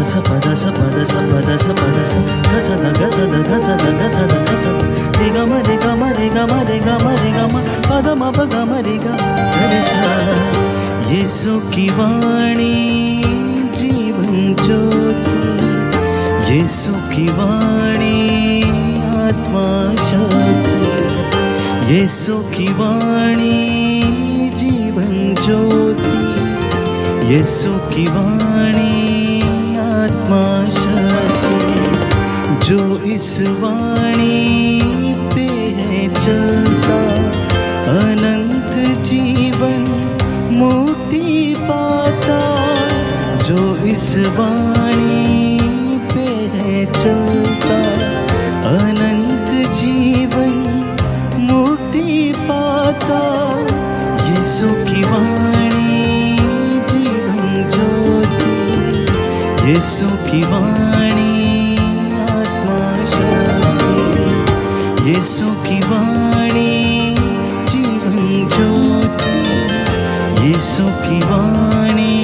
सा पदा सा पदा सा पदा सा पदा सा गसदा गसदा गसदा गसदा गसदा रे ग म रे ग म रे ग म रे ग म रे ग म पद म प ग म रे ग रे सा। यीशु की वाणी जीवन ज्योति, यीशु की वाणी आत्मा शक्ति, यीशु की वाणी जीवन ज्योति, यीशु की वाणी आत्मा शक्ति। जो इस वाणी पे है चलता अनंत जीवन मुक्ति पाता। जो इस वाणी पे है चलता अनंत जीवन मुक्ति पाता। यीशु की वाणी जीवन ज्योति, यीशु की वाणी आत्मा शक्ति, यीशु की वाणी जीवन ज्योति, यीशु की वाणी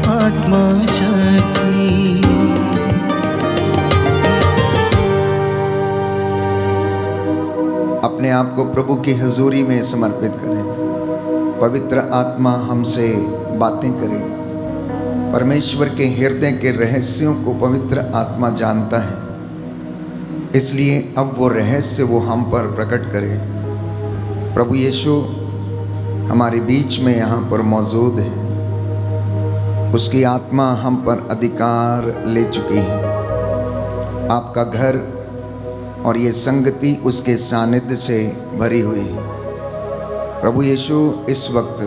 आत्मा शक्ति। अपने आप को प्रभु की हजूरी में समर्पित करें। पवित्र आत्मा हमसे बातें करे। परमेश्वर के हृदय के रहस्यों को पवित्र आत्मा जानता है, इसलिए अब वो रहस्य वो हम पर प्रकट करे। प्रभु यीशु हमारे बीच में यहाँ पर मौजूद है। उसकी आत्मा हम पर अधिकार ले चुकी है। आपका घर और ये संगति उसके सानिध्य से भरी हुई है। प्रभु यीशु इस वक्त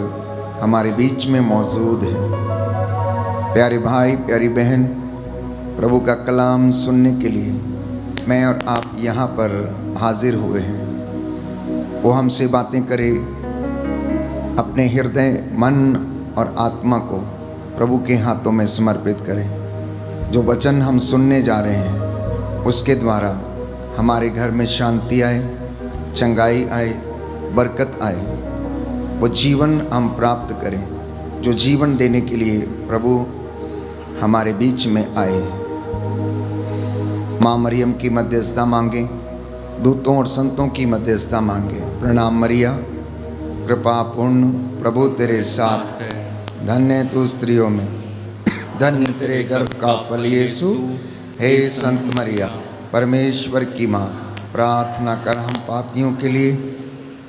हमारे बीच में मौजूद है। प्यारे भाई, प्यारी बहन, प्रभु का कलाम सुनने के लिए मैं और आप यहाँ पर हाजिर हुए हैं। वो हमसे बातें करे। अपने हृदय, मन और आत्मा को प्रभु के हाथों में समर्पित करें। जो वचन हम सुनने जा रहे हैं उसके द्वारा हमारे घर में शांति आए, चंगाई आए, बरकत आए। वो जीवन हम प्राप्त करें जो जीवन देने के लिए प्रभु हमारे बीच में आए। माँ मरियम की मध्यस्थता मांगे, दूतों और संतों की मध्यस्थता मांगे। प्रणाम मरिया, कृपा पूर्ण, प्रभु तेरे साथ है। धन्य तू स्त्रियों में, धन्य तेरे गर्भ का फल यीशु। हे संत मरिया, परमेश्वर की माँ, प्रार्थना कर हम पापियों के लिए,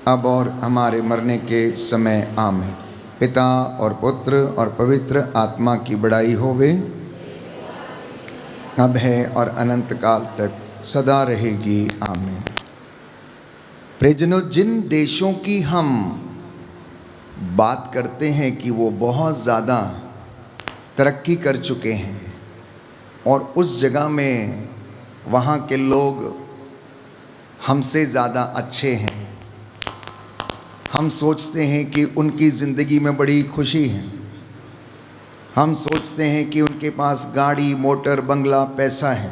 अब और हमारे मरने के समय आमीन। पिता और पुत्र और पवित्र आत्मा की बड़ाई होवे, अब है और अनंत काल तक सदा रहेगी। आमीन। प्रियजनों, जिन देशों की हम बात करते हैं कि वो बहुत ज़्यादा तरक्की कर चुके हैं और उस जगह में वहाँ के लोग हमसे ज़्यादा अच्छे हैं, हम सोचते हैं कि उनकी ज़िंदगी में बड़ी खुशी है। हम सोचते हैं कि उनके पास गाड़ी, मोटर, बंगला, पैसा है।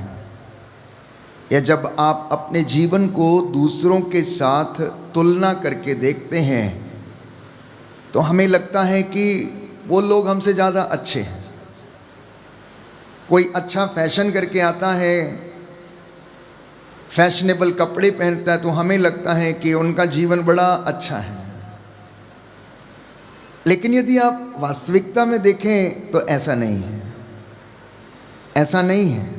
या जब आप अपने जीवन को दूसरों के साथ तुलना करके देखते हैं तो हमें लगता है कि वो लोग हमसे ज़्यादा अच्छे हैं। कोई अच्छा फैशन करके आता है, फैशनेबल कपड़े पहनता है, तो हमें लगता है कि उनका जीवन बड़ा अच्छा है। लेकिन यदि आप वास्तविकता में देखें तो ऐसा नहीं है। ऐसा नहीं है।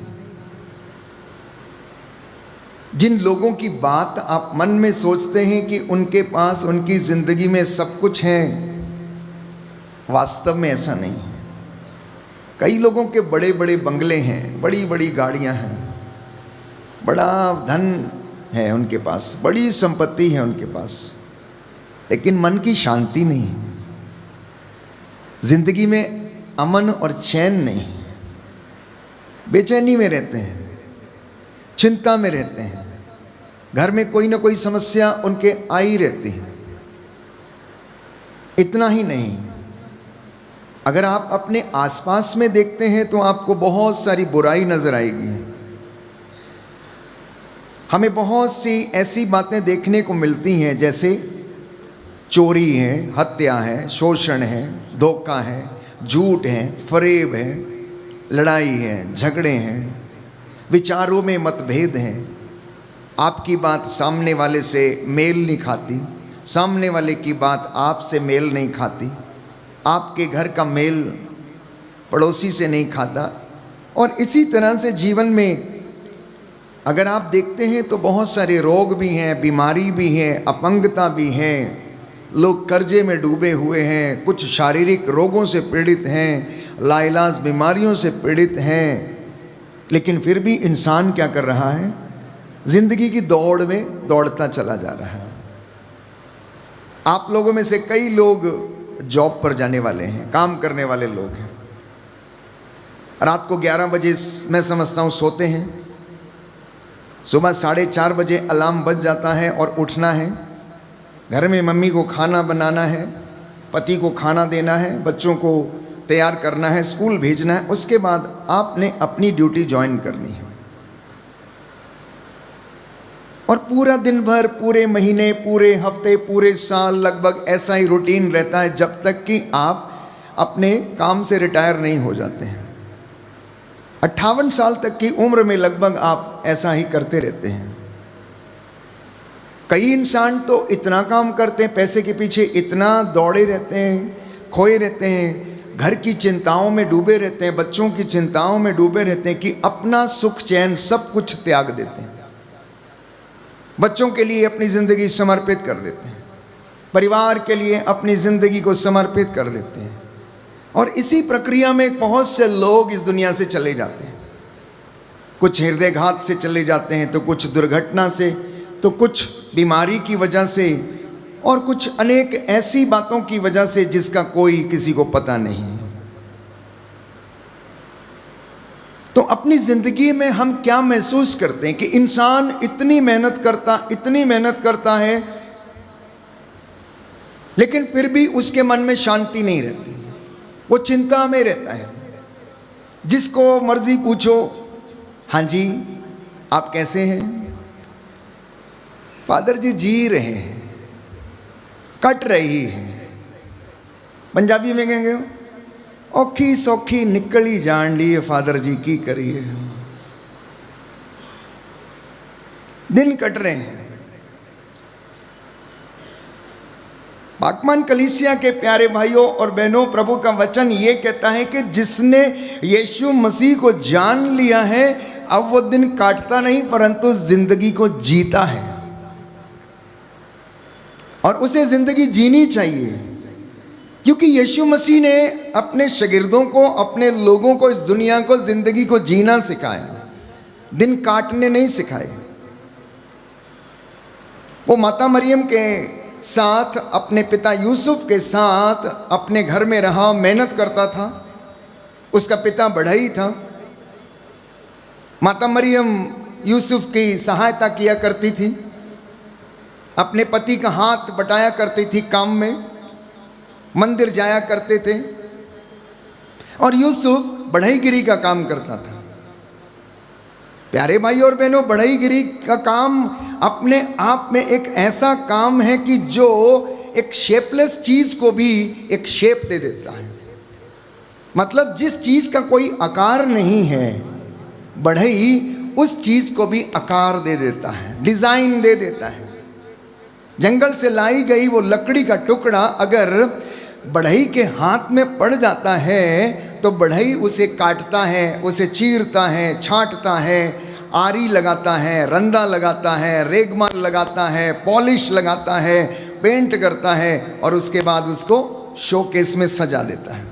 जिन लोगों की बात आप मन में सोचते हैं कि उनके पास उनकी ज़िंदगी में सब कुछ है, वास्तव में ऐसा नहीं है। कई लोगों के बड़े बड़े बंगले हैं, बड़ी बड़ी गाड़ियां हैं, बड़ा धन है उनके पास, बड़ी संपत्ति है उनके पास, लेकिन मन की शांति नहीं है। जिंदगी में अमन और चैन नहीं, बेचैनी में रहते हैं, चिंता में रहते हैं, घर में कोई ना कोई समस्या उनके आई रहती है। इतना ही नहीं, अगर आप अपने आसपास में देखते हैं तो आपको बहुत सारी बुराई नजर आएगी। हमें बहुत सी ऐसी बातें देखने को मिलती हैं, जैसे चोरी है, हत्या है, शोषण है, धोखा है, झूठ है, फरेब है, लड़ाई है, झगड़े हैं, विचारों में मतभेद हैं, आपकी बात सामने वाले से मेल नहीं खाती, सामने वाले की बात आपसे मेल नहीं खाती, आपके घर का मेल पड़ोसी से नहीं खाता। और इसी तरह से जीवन में अगर आप देखते हैं तो बहुत सारे रोग भी हैं, बीमारी भी है, अपंगता भी है, लोग कर्जे में डूबे हुए हैं, कुछ शारीरिक रोगों से पीड़ित हैं, लाइलाज बीमारियों से पीड़ित हैं, लेकिन फिर भी इंसान क्या कर रहा है? जिंदगी की दौड़ में दौड़ता चला जा रहा है। आप लोगों में से कई लोग जॉब पर जाने वाले हैं, काम करने वाले लोग हैं, रात को 11 बजे मैं समझता हूँ सोते हैं, सुबह 4:30 बजे अलार्म बज जाता है और उठना है, घर में मम्मी को खाना बनाना है, पति को खाना देना है, बच्चों को तैयार करना है, स्कूल भेजना है, उसके बाद आपने अपनी ड्यूटी ज्वाइन करनी है। और पूरा दिन भर, पूरे महीने, पूरे हफ्ते, पूरे साल लगभग ऐसा ही रूटीन रहता है जब तक कि आप अपने काम से रिटायर नहीं हो जाते हैं। 58 साल तक की उम्र में लगभग आप ऐसा ही करते रहते हैं। कई इंसान तो इतना काम करते हैं, पैसे के पीछे इतना दौड़े रहते हैं, खोए रहते हैं, घर की चिंताओं में डूबे रहते हैं, बच्चों की चिंताओं में डूबे रहते हैं कि अपना सुख चैन सब कुछ त्याग देते हैं, बच्चों के लिए अपनी ज़िंदगी समर्पित कर देते हैं, परिवार के लिए अपनी ज़िंदगी को समर्पित कर देते हैं। और इसी प्रक्रिया में बहुत से लोग इस दुनिया से चले जाते हैं। कुछ हृदयघात से चले जाते हैं, तो कुछ दुर्घटना से, तो कुछ बीमारी की वजह से, और कुछ अनेक ऐसी बातों की वजह से जिसका कोई किसी को पता नहीं। तो अपनी ज़िंदगी में हम क्या महसूस करते हैं कि इंसान इतनी मेहनत करता है, लेकिन फिर भी उसके मन में शांति नहीं रहती, वो चिंता में रहता है। जिसको मर्जी पूछो, हाँ जी आप कैसे हैं? फादर जी रहे हैं, कट रही है। पंजाबी में कहेंगे औखी सौखी निकली जान ली है फादर जी, की करिए, दिन कट रहे हैं। पाकमान कलीसिया के प्यारे भाइयों और बहनों, प्रभु का वचन ये कहता है कि जिसने यीशु मसीह को जान लिया है, अब वो दिन काटता नहीं परंतु जिंदगी को जीता है, और उसे जिंदगी जीनी चाहिए, क्योंकि यीशु मसीह ने अपने शागिर्दों को, अपने लोगों को, इस दुनिया को जिंदगी को जीना सिखाया, दिन काटने नहीं सिखाए। वो माता मरियम के साथ, अपने पिता यूसुफ के साथ अपने घर में रहा, मेहनत करता था, उसका पिता बढ़ई था। माता मरियम यूसुफ की सहायता किया करती थी, अपने पति का हाथ बटाया करती थी काम में, मंदिर जाया करते थे, और यूसुफ बढ़ईगिरी का काम करता था। प्यारे भाई और बहनों, बढ़ईगिरी का काम अपने आप में एक ऐसा काम है कि जो एक शेपलेस चीज को भी एक शेप दे देता है। मतलब जिस चीज का कोई आकार नहीं है, बढ़ई उस चीज को भी आकार दे देता है, डिजाइन दे देता है। जंगल से लाई गई वो लकड़ी का टुकड़ा अगर बढ़ई के हाथ में पड़ जाता है तो बढ़ई उसे काटता है, उसे चीरता है, छांटता है, आरी लगाता है, रंदा लगाता है, रेगमाल लगाता है, पॉलिश लगाता है, पेंट करता है, और उसके बाद उसको शोकेस में सजा देता है।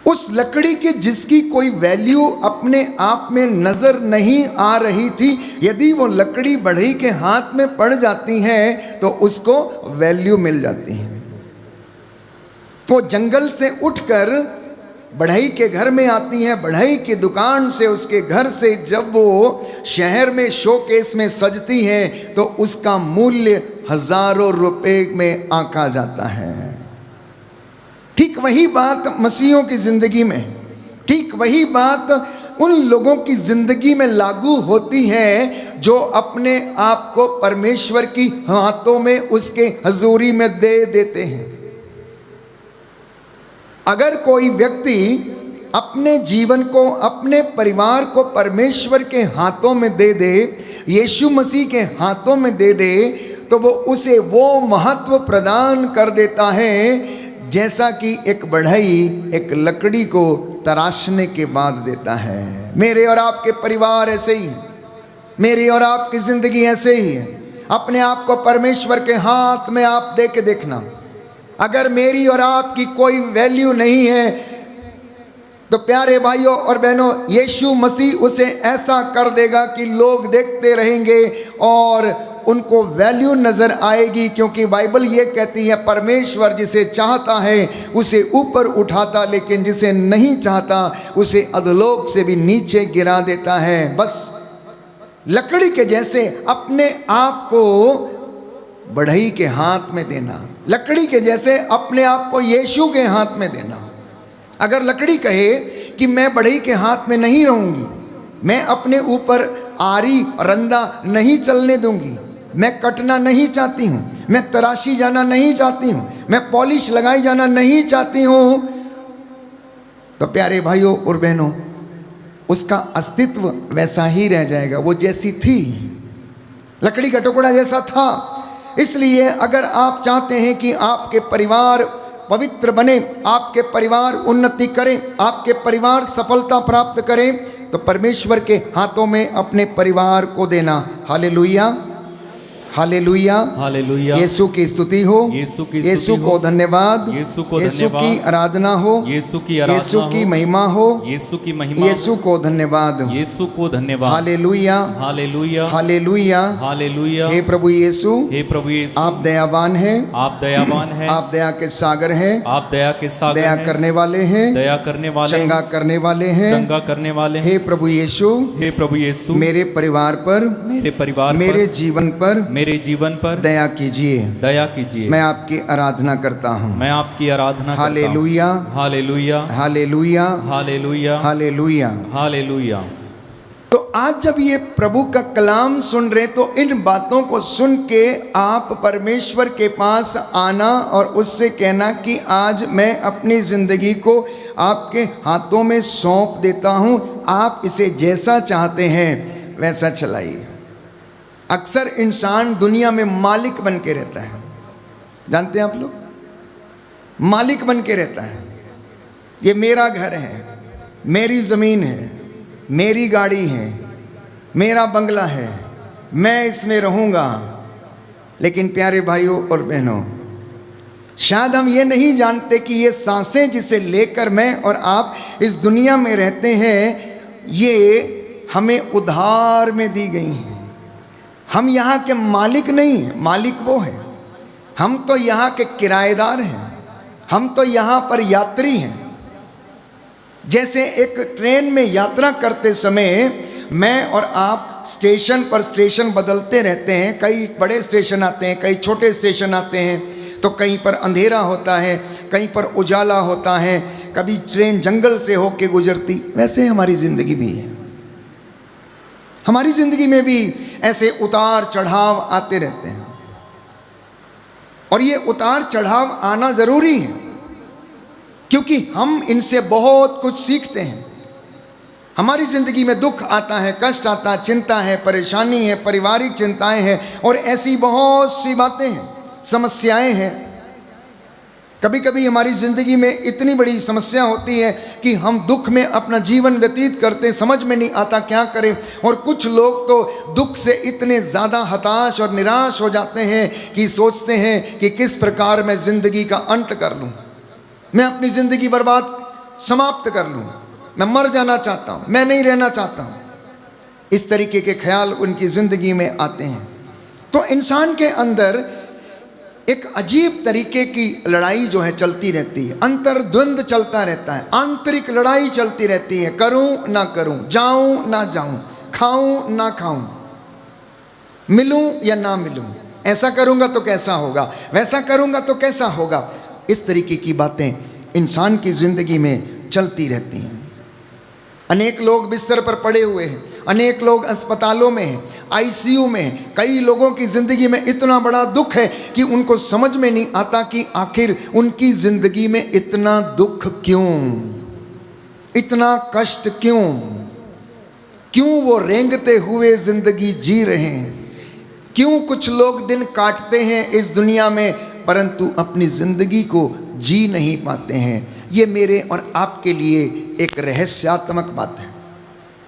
उस लकड़ी की जिसकी कोई वैल्यू अपने आप में नजर नहीं आ रही थी, यदि वो लकड़ी बढ़ई के हाथ में पड़ जाती है तो उसको वैल्यू मिल जाती है। वो जंगल से उठकर बढ़ई के घर में आती है, बढ़ई की दुकान से, उसके घर से जब वो शहर में शोकेस में सजती है तो उसका मूल्य हजारों रुपए में आंका जाता है। ठीक वही बात मसीहों की जिंदगी में, ठीक वही बात उन लोगों की जिंदगी में लागू होती है जो अपने आप को परमेश्वर की हाथों में, उसके हजूरी में दे देते हैं। अगर कोई व्यक्ति अपने जीवन को, अपने परिवार को परमेश्वर के हाथों में दे दे, यीशु मसीह के हाथों में दे दे, तो वो उसे वो महत्व प्रदान कर देता है जैसा कि एक बढ़ई एक लकड़ी को तराशने के बाद देता है। मेरे और आपके परिवार ऐसे ही, मेरी और आपकी जिंदगी ऐसे ही है। अपने आप को परमेश्वर के हाथ में आप दे के देखना। अगर मेरी और आपकी कोई वैल्यू नहीं है तो प्यारे भाइयों और बहनों, यीशु मसीह उसे ऐसा कर देगा कि लोग देखते रहेंगे और उनको वैल्यू नजर आएगी, क्योंकि बाइबल ये कहती है परमेश्वर जिसे चाहता है उसे ऊपर उठाता, लेकिन जिसे नहीं चाहता उसे अधोलोक से भी नीचे गिरा देता है। बस लकड़ी के जैसे अपने आप को बढ़ई के हाथ में देना, लकड़ी के जैसे अपने आप को यीशु के हाथ में देना। अगर लकड़ी कहे कि मैं बढ़ई के हाथ में नहीं रहूंगी, मैं अपने ऊपर आरी रंदा नहीं चलने दूंगी, मैं कटना नहीं चाहती हूं, मैं तराशी जाना नहीं चाहती हूं, मैं पॉलिश लगाई जाना नहीं चाहती हूं, तो प्यारे भाइयों और बहनों, उसका अस्तित्व वैसा ही रह जाएगा, वो जैसी थी, लकड़ी का टुकड़ा जैसा था। इसलिए अगर आप चाहते हैं कि आपके परिवार पवित्र बने, आपके परिवार उन्नति करें, आपके परिवार सफलता प्राप्त करें, तो परमेश्वर के हाथों में अपने परिवार को देना। Hallelujah, hallelujah, hallelujah. यीशु की स्तुति हो, यीशु को धन्यवाद, यीशु की आराधना हो, यीशु की महिमा हो, यीशु की महिमा, यीशु को धन्यवाद, यीशु को धन्यवाद। Hallelujah, hallelujah, hallelujah, hallelujah. हे प्रभु यीशु, हे प्रभु यीशु, आप दयावान हैं, आप दयावान हैं, आप दया के सागर हैं, आप दया के सागर दया हैं, करने वाले हैं, दया करने वाले, चंगा करने वाले हैं, चंगा करने वाले हैं। हे प्रभु यीशु, हे प्रभु यीशु, मेरे परिवार पर, मेरे परिवार मेरे पर, जीवन पर मेरे जीवन पर दया कीजिए, दया कीजिए। मैं आपकी आराधना करता हूँ। मैं आपकी आराधना करता हूँ। Hallelujah, hallelujah, hallelujah, hallelujah, hallelujah. Hallelujah. तो आज जब ये प्रभु का कलाम सुन रहे, तो इन बातों को सुन के आप परमेश्वर के पास आना और उससे कहना कि आज मैं अपनी जिंदगी को आपके हाथों में सौंप देता हूँ, आप इसे जैसा चाहते हैं वैसा चलाइए। अक्सर इंसान दुनिया में मालिक बन के रहता है, जानते हैं आप लोग, मालिक बन के रहता है। ये मेरा घर है, मेरी ज़मीन है, मेरी गाड़ी है, मेरा बंगला है, मैं इसमें रहूँगा। लेकिन प्यारे भाइयों और बहनों, शायद हम ये नहीं जानते कि ये सांसें जिसे लेकर मैं और आप इस दुनिया में रहते हैं, ये हमें उधार में दी गई हैं। हम यहाँ के मालिक नहीं हैं, मालिक वो है। हम तो यहाँ के किराएदार हैं, हम तो यहाँ पर यात्री हैं। जैसे एक ट्रेन में यात्रा करते समय मैं और आप स्टेशन पर स्टेशन बदलते रहते हैं, कई बड़े स्टेशन आते हैं, कई छोटे स्टेशन आते हैं, तो कहीं पर अंधेरा होता है, कहीं पर उजाला होता है, कभी ट्रेन जंगल से होके गुजरती। वैसे हमारी ज़िंदगी भी है, हमारी ज़िंदगी में भी ऐसे उतार चढ़ाव आते रहते हैं, और ये उतार चढ़ाव आना ज़रूरी है, क्योंकि हम इनसे बहुत कुछ सीखते हैं। हमारी ज़िंदगी में दुख आता है, कष्ट आता है, चिंता है, परेशानी है, पारिवारिक चिंताएं हैं, और ऐसी बहुत सी बातें हैं, समस्याएं हैं। कभी कभी हमारी ज़िंदगी में इतनी बड़ी समस्या होती है कि हम दुख में अपना जीवन व्यतीत करते हैं, समझ में नहीं आता क्या करें। और कुछ लोग तो दुख से इतने ज़्यादा हताश और निराश हो जाते हैं कि सोचते हैं कि किस प्रकार मैं ज़िंदगी का अंत कर लूँ, मैं अपनी ज़िंदगी बर्बाद समाप्त कर लूँ, मैं मर जाना चाहता हूँ, मैं नहीं रहना चाहता हूँ। इस तरीके के ख्याल उनकी ज़िंदगी में आते हैं। तो इंसान के अंदर एक अजीब तरीके की लड़ाई जो है चलती रहती है, अंतर्द्वंद चलता रहता है, आंतरिक लड़ाई चलती रहती है। करूं ना करूं, जाऊं ना जाऊं, खाऊं ना खाऊं, मिलूं या ना मिलूं, ऐसा करूंगा तो कैसा होगा, वैसा करूंगा तो कैसा होगा। इस तरीके की बातें इंसान की ज़िंदगी में चलती रहती हैं। अनेक लोग बिस्तर पर पड़े हुए हैं अनेक लोग अस्पतालों में हैं, आईसीयू में हैं। कई लोगों की ज़िंदगी में इतना बड़ा दुख है कि उनको समझ में नहीं आता कि आखिर उनकी ज़िंदगी में इतना दुख क्यों, इतना कष्ट क्यों, क्यों वो रेंगते हुए ज़िंदगी जी रहे हैं, क्यों कुछ लोग दिन काटते हैं इस दुनिया में परंतु अपनी ज़िंदगी को जी नहीं पाते हैं। ये मेरे और आपके लिए एक रहस्यात्मक बात है,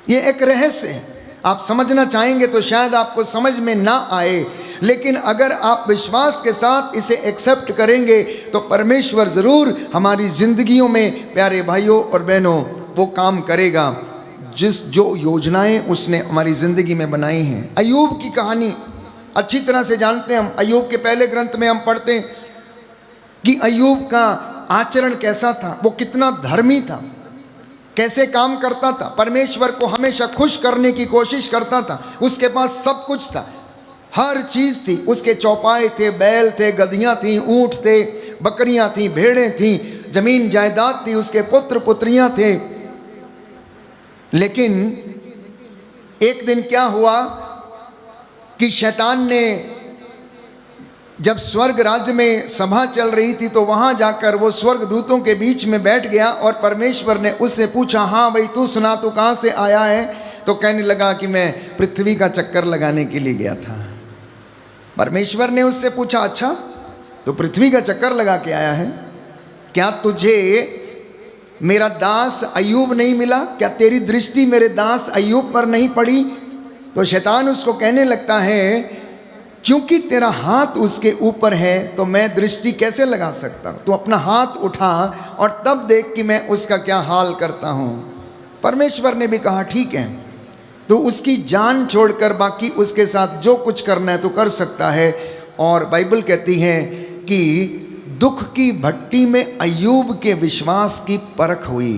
ये एक रहस्य है। आप समझना चाहेंगे तो शायद आपको समझ में ना आए, लेकिन अगर आप विश्वास के साथ इसे एक्सेप्ट करेंगे तो परमेश्वर ज़रूर हमारी ज़िंदगियों में प्यारे भाइयों और बहनों वो काम करेगा जो योजनाएं उसने हमारी ज़िंदगी में बनाई हैं। अय्यूब की कहानी अच्छी तरह से जानते हैं हम। अय्यूब के पहले ग्रंथ में हम पढ़ते हैं कि अय्यूब का आचरण कैसा था, वो कितना धर्मी था, कैसे काम करता था, परमेश्वर को हमेशा खुश करने की कोशिश करता था। उसके पास सब कुछ था, हर चीज़ थी, उसके चौपाए थे, बैल थे, गधियाँ थीं, ऊँट थे, बकरियाँ थीं, भेड़ें थीं, जमीन जायदाद थी, उसके पुत्र पुत्रियाँ थे। लेकिन एक दिन क्या हुआ कि शैतान ने जब स्वर्ग राज्य में सभा चल रही थी तो वहाँ जाकर वो स्वर्ग दूतों के बीच में बैठ गया और परमेश्वर ने उससे पूछा, हाँ भाई तू सुना, तू कहाँ से आया है? तो कहने लगा कि मैं पृथ्वी का चक्कर लगाने के लिए गया था। परमेश्वर ने उससे पूछा, अच्छा तो पृथ्वी का चक्कर लगा के आया है, क्या तुझे मेरा दास अय्यूब नहीं मिला? क्या तेरी दृष्टि मेरे दास अय्यूब पर नहीं पड़ी? तो शैतान उसको कहने लगता है, क्योंकि तेरा हाथ उसके ऊपर है तो मैं दृष्टि कैसे लगा सकता हूँ? तू अपना हाथ उठा और तब देख कि मैं उसका क्या हाल करता हूँ। परमेश्वर ने भी कहा ठीक है, तो उसकी जान छोड़कर बाकी उसके साथ जो कुछ करना है तो कर सकता है। और बाइबल कहती है कि दुख की भट्टी में अय्यूब के विश्वास की परख हुई।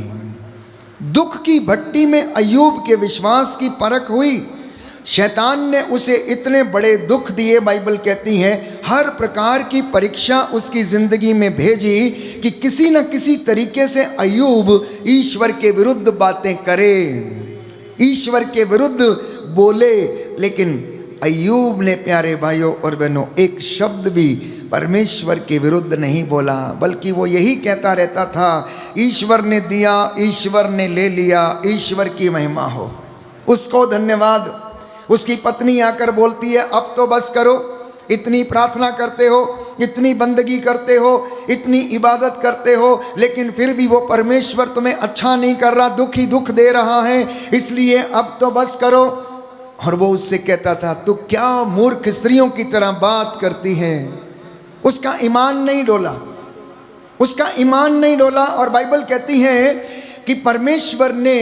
दुख की भट्टी में अय्यूब के विश्वास की परख हुई। शैतान ने उसे इतने बड़े दुख दिए, बाइबल कहती है हर प्रकार की परीक्षा उसकी ज़िंदगी में भेजी कि किसी न किसी तरीके से अय्यूब ईश्वर के विरुद्ध बातें करे, ईश्वर के विरुद्ध बोले। लेकिन अय्यूब ने प्यारे भाइयों और बहनों एक शब्द भी परमेश्वर के विरुद्ध नहीं बोला, बल्कि वो यही कहता रहता था, ईश्वर ने दिया, ईश्वर ने ले लिया, ईश्वर की महिमा हो, उसको धन्यवाद। उसकी पत्नी आकर बोलती है, अब तो बस करो, इतनी प्रार्थना करते हो, इतनी बंदगी करते हो, इतनी इबादत करते हो, लेकिन फिर भी वो परमेश्वर तुम्हें अच्छा नहीं कर रहा, दुख ही दुख दे रहा है, इसलिए अब तो बस करो। और वो उससे कहता था, तू क्या मूर्ख स्त्रियों की तरह बात करती है। उसका ईमान नहीं डोला, उसका ईमान नहीं डोला। और बाइबल कहती है कि परमेश्वर ने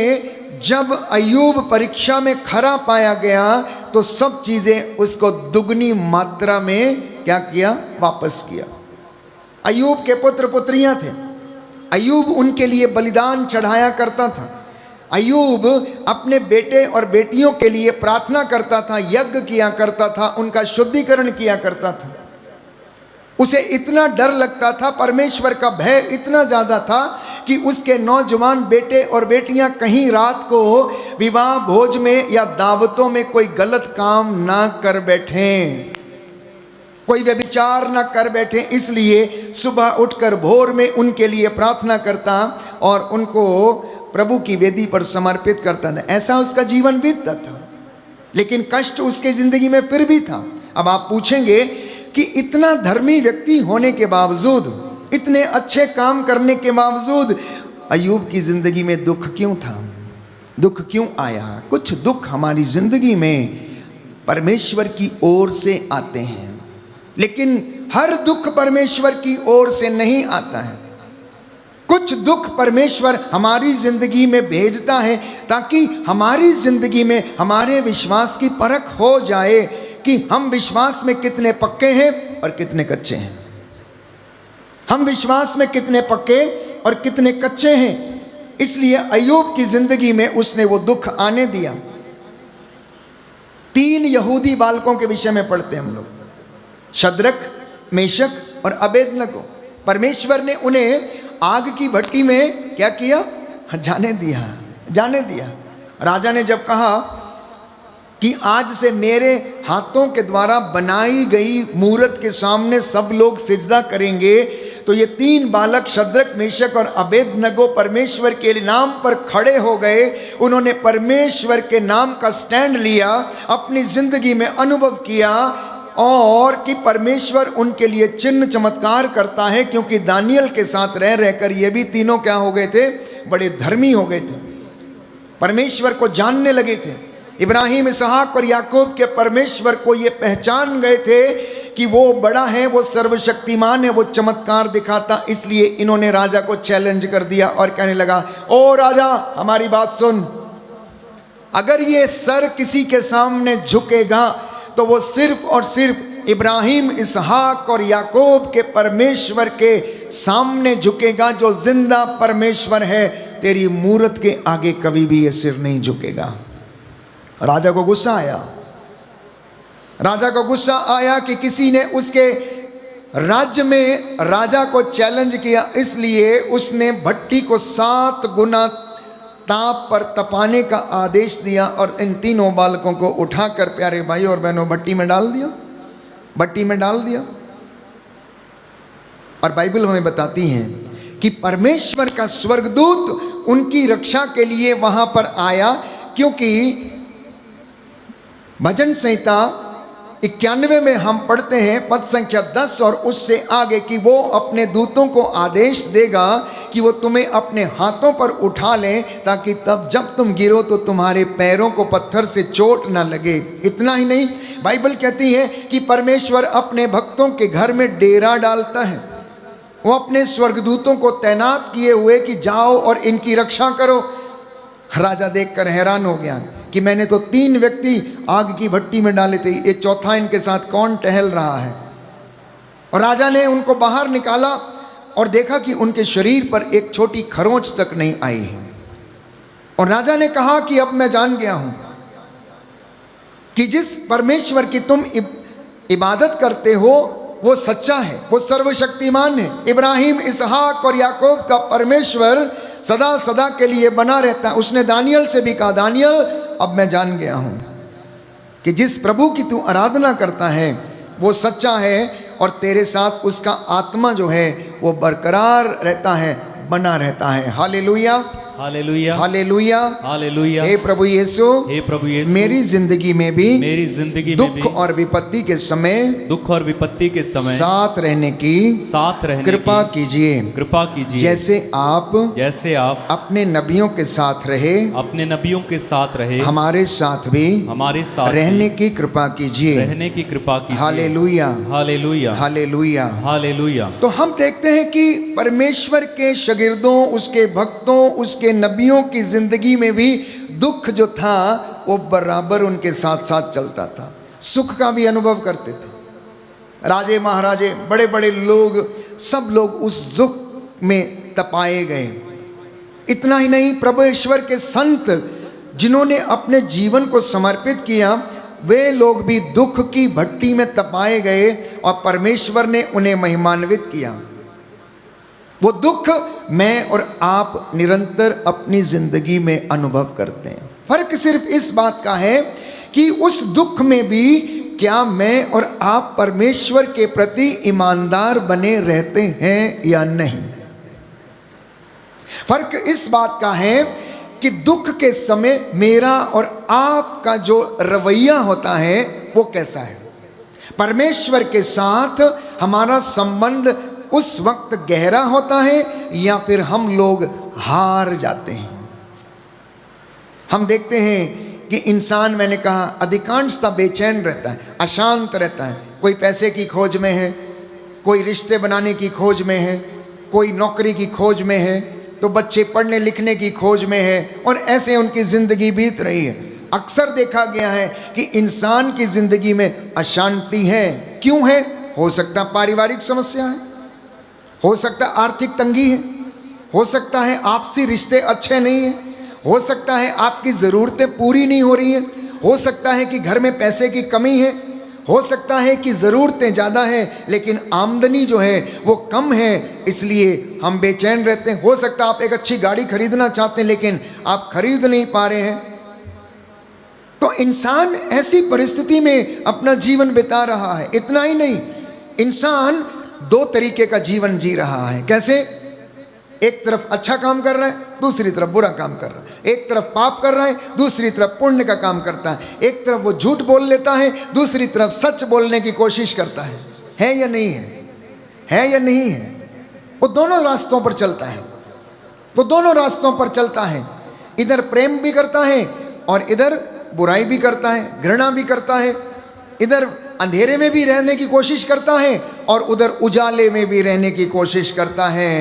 जब अय्यूब परीक्षा में खरा पाया गया तो सब चीज़ें उसको दुगनी मात्रा में क्या किया? वापस किया। अय्यूब के पुत्र पुत्रियां थे, अय्यूब उनके लिए बलिदान चढ़ाया करता था, अय्यूब अपने बेटे और बेटियों के लिए प्रार्थना करता था, यज्ञ किया करता था, उनका शुद्धिकरण किया करता था। उसे इतना डर लगता था, परमेश्वर का भय इतना ज़्यादा था कि उसके नौजवान बेटे और बेटियां कहीं रात को विवाह भोज में या दावतों में कोई गलत काम ना कर बैठें, कोई व्यभिचार ना कर बैठें। इसलिए सुबह उठकर भोर में उनके लिए प्रार्थना करता और उनको प्रभु की वेदी पर समर्पित करता था। ऐसा उसका जीवन बीतता था, लेकिन कष्ट उसके ज़िंदगी में फिर भी था। अब आप पूछेंगे कि इतना धर्मी व्यक्ति होने के बावजूद, इतने अच्छे काम करने के बावजूद अय्यूब की ज़िंदगी में दुख क्यों था? दुख क्यों आया? कुछ दुख हमारी ज़िंदगी में परमेश्वर की ओर से आते हैं, लेकिन हर दुख परमेश्वर की ओर से नहीं आता है। कुछ दुख परमेश्वर हमारी ज़िंदगी में भेजता है ताकि हमारी ज़िंदगी में हमारे विश्वास की परख हो जाए कि हम विश्वास में कितने पक्के हैं और कितने कच्चे हैं। हम विश्वास में कितने पक्के और कितने कच्चे हैं। इसलिए अय्यूब की जिंदगी में उसने वो दुख आने दिया। 3 यहूदी बालकों के विषय में पढ़ते हैं हम लोग, शद्रक, मेशक और अबेदनगो। परमेश्वर ने उन्हें आग की भट्टी में क्या किया? जाने दिया, जाने दिया। राजा ने जब कहा कि आज से मेरे हाथों के द्वारा बनाई गई मूरत के सामने सब लोग सिजदा करेंगे, तो ये 3 बालक शद्रक, मेशक और अबेदनगो परमेश्वर के नाम पर खड़े हो गए। उन्होंने परमेश्वर के नाम का स्टैंड लिया, अपनी जिंदगी में अनुभव किया और कि परमेश्वर उनके लिए चिन्ह चमत्कार करता है, क्योंकि दानियल के साथ रह रहकर ये भी तीनों क्या हो गए थे, बड़े धर्मी हो गए थे, परमेश्वर को जानने लगे थे। इब्राहिम, इसहाक और याकूब के परमेश्वर को ये पहचान गए थे कि वो बड़ा है, वो सर्वशक्तिमान है, वो चमत्कार दिखाता। इसलिए इन्होंने राजा को चैलेंज कर दिया और कहने लगा, ओ राजा हमारी बात सुन, अगर ये सर किसी के सामने झुकेगा तो वो सिर्फ और सिर्फ इब्राहिम, इसहाक और याकूब के परमेश्वर के सामने झुकेगा, जो जिंदा परमेश्वर है। तेरी मूरत के आगे कभी भी ये सिर नहीं झुकेगा। राजा को गुस्सा आया, राजा को गुस्सा आया कि किसी ने उसके राज्य में राजा को चैलेंज किया, इसलिए उसने भट्टी को 7 गुना ताप पर तपाने का आदेश दिया और इन तीनों बालकों को उठाकर प्यारे भाई और बहनों भट्टी में डाल दिया, भट्टी में डाल दिया। और बाइबल हमें बताती है कि परमेश्वर का स्वर्गदूत उनकी रक्षा के लिए वहां पर आया, क्योंकि भजन संहिता 91 में हम पढ़ते हैं पद संख्या 10 और उससे आगे कि वो अपने दूतों को आदेश देगा कि वो तुम्हें अपने हाथों पर उठा लें, ताकि तब जब तुम गिरो तो तुम्हारे पैरों को पत्थर से चोट ना लगे। इतना ही नहीं, बाइबल कहती है कि परमेश्वर अपने भक्तों के घर में डेरा डालता है। वो अपने स्वर्गदूतों को तैनात किए हुए कि जाओ और इनकी रक्षा करो। राजा देखकर हैरान हो गया कि मैंने तो 3 व्यक्ति आग की भट्टी में डाले थे, ये चौथा इनके साथ कौन टहल रहा है। और राजा ने उनको बाहर निकाला और देखा कि उनके शरीर पर एक छोटी खरोंच तक नहीं आई है। और राजा ने कहा कि अब मैं जान गया हूं कि जिस परमेश्वर की तुम इबादत करते हो वो सच्चा है, वो सर्वशक्तिमान है। इब्राहिम, इसहाक और याकूब का परमेश्वर सदा सदा के लिए बना रहता है। उसने दानियल से भी कहा, दानियल अब मैं जान गया हूं कि जिस प्रभु की तू आराधना करता है वो सच्चा है और तेरे साथ उसका आत्मा जो है वो बरकरार रहता है, बना रहता है। Hallelujah, hallelujah, hallelujah, hallelujah. हे प्रभु यीशु, हे प्रभु यीशु, मेरी जिंदगी में भी दुख और विपत्ति के समय साथ रहने की कृपा कीजिए, कृपा कीजिए। जैसे आप अपने नबियों के साथ रहे, हमारे साथ भी रहने की कृपा कीजिए। Hallelujah, hallelujah, hallelujah, hallelujah. तो हम देखते हैं कि परमेश्वर के शागिर्दों, उसके भक्तों, उसके नबियों की जिंदगी में भी दुख जो था वो बराबर उनके साथ साथ चलता था। सुख का भी अनुभव करते थे। राजे महाराजे, बड़े बड़े लोग, सब लोग उस दुख में तपाए गए। इतना ही नहीं, प्रभु ईश्वर के संत जिन्होंने अपने जीवन को समर्पित किया, वे लोग भी दुख की भट्टी में तपाए गए और परमेश्वर ने उन्हें महिमान्वित किया। वो दुख मैं और आप निरंतर अपनी जिंदगी में अनुभव करते हैं। फर्क सिर्फ इस बात का है कि उस दुख में भी क्या मैं और आप परमेश्वर के प्रति ईमानदार बने रहते हैं या नहीं। फर्क इस बात का है कि दुख के समय मेरा और आपका जो रवैया होता है वो कैसा है। परमेश्वर के साथ हमारा संबंध उस वक्त गहरा होता है या फिर हम लोग हार जाते हैं। हम देखते हैं कि इंसान, मैंने कहा, अधिकांशतः बेचैन रहता है, अशांत रहता है। कोई पैसे की खोज में है, कोई रिश्ते बनाने की खोज में है, कोई नौकरी की खोज में है, तो बच्चे पढ़ने लिखने की खोज में है और ऐसे उनकी ज़िंदगी बीत रही है। अक्सर देखा गया है कि इंसान की ज़िंदगी में अशांति है। क्यों है? हो सकता पारिवारिक समस्या है, हो सकता आर्थिक तंगी है, हो सकता है आपसी रिश्ते अच्छे नहीं हैं, हो सकता है आपकी ज़रूरतें पूरी नहीं हो रही हैं, हो सकता है कि घर में पैसे की कमी है, हो सकता है कि ज़रूरतें ज़्यादा हैं लेकिन आमदनी जो है वो कम है, इसलिए हम बेचैन रहते हैं। हो सकता है आप एक अच्छी गाड़ी खरीदना चाहते हैं लेकिन आप खरीद नहीं पा रहे हैं। तो इंसान ऐसी परिस्थिति में अपना जीवन बिता रहा है। इतना ही नहीं, इंसान दो तरीके का जीवन जी रहा है। कैसे? एक तरफ अच्छा काम कर रहा है, दूसरी तरफ बुरा काम कर रहा है। एक तरफ पाप कर रहा है, दूसरी तरफ पुण्य का काम करता है। एक तरफ वो झूठ बोल लेता है, दूसरी तरफ सच बोलने की कोशिश करता है या नहीं है? है या नहीं है? वो दोनों रास्तों पर चलता है, वो दोनों रास्तों पर चलता है। इधर प्रेम भी करता है और इधर बुराई भी करता है, घृणा भी करता है। इधर अंधेरे में भी रहने की कोशिश करता है और उधर उजाले में भी रहने की कोशिश करता है।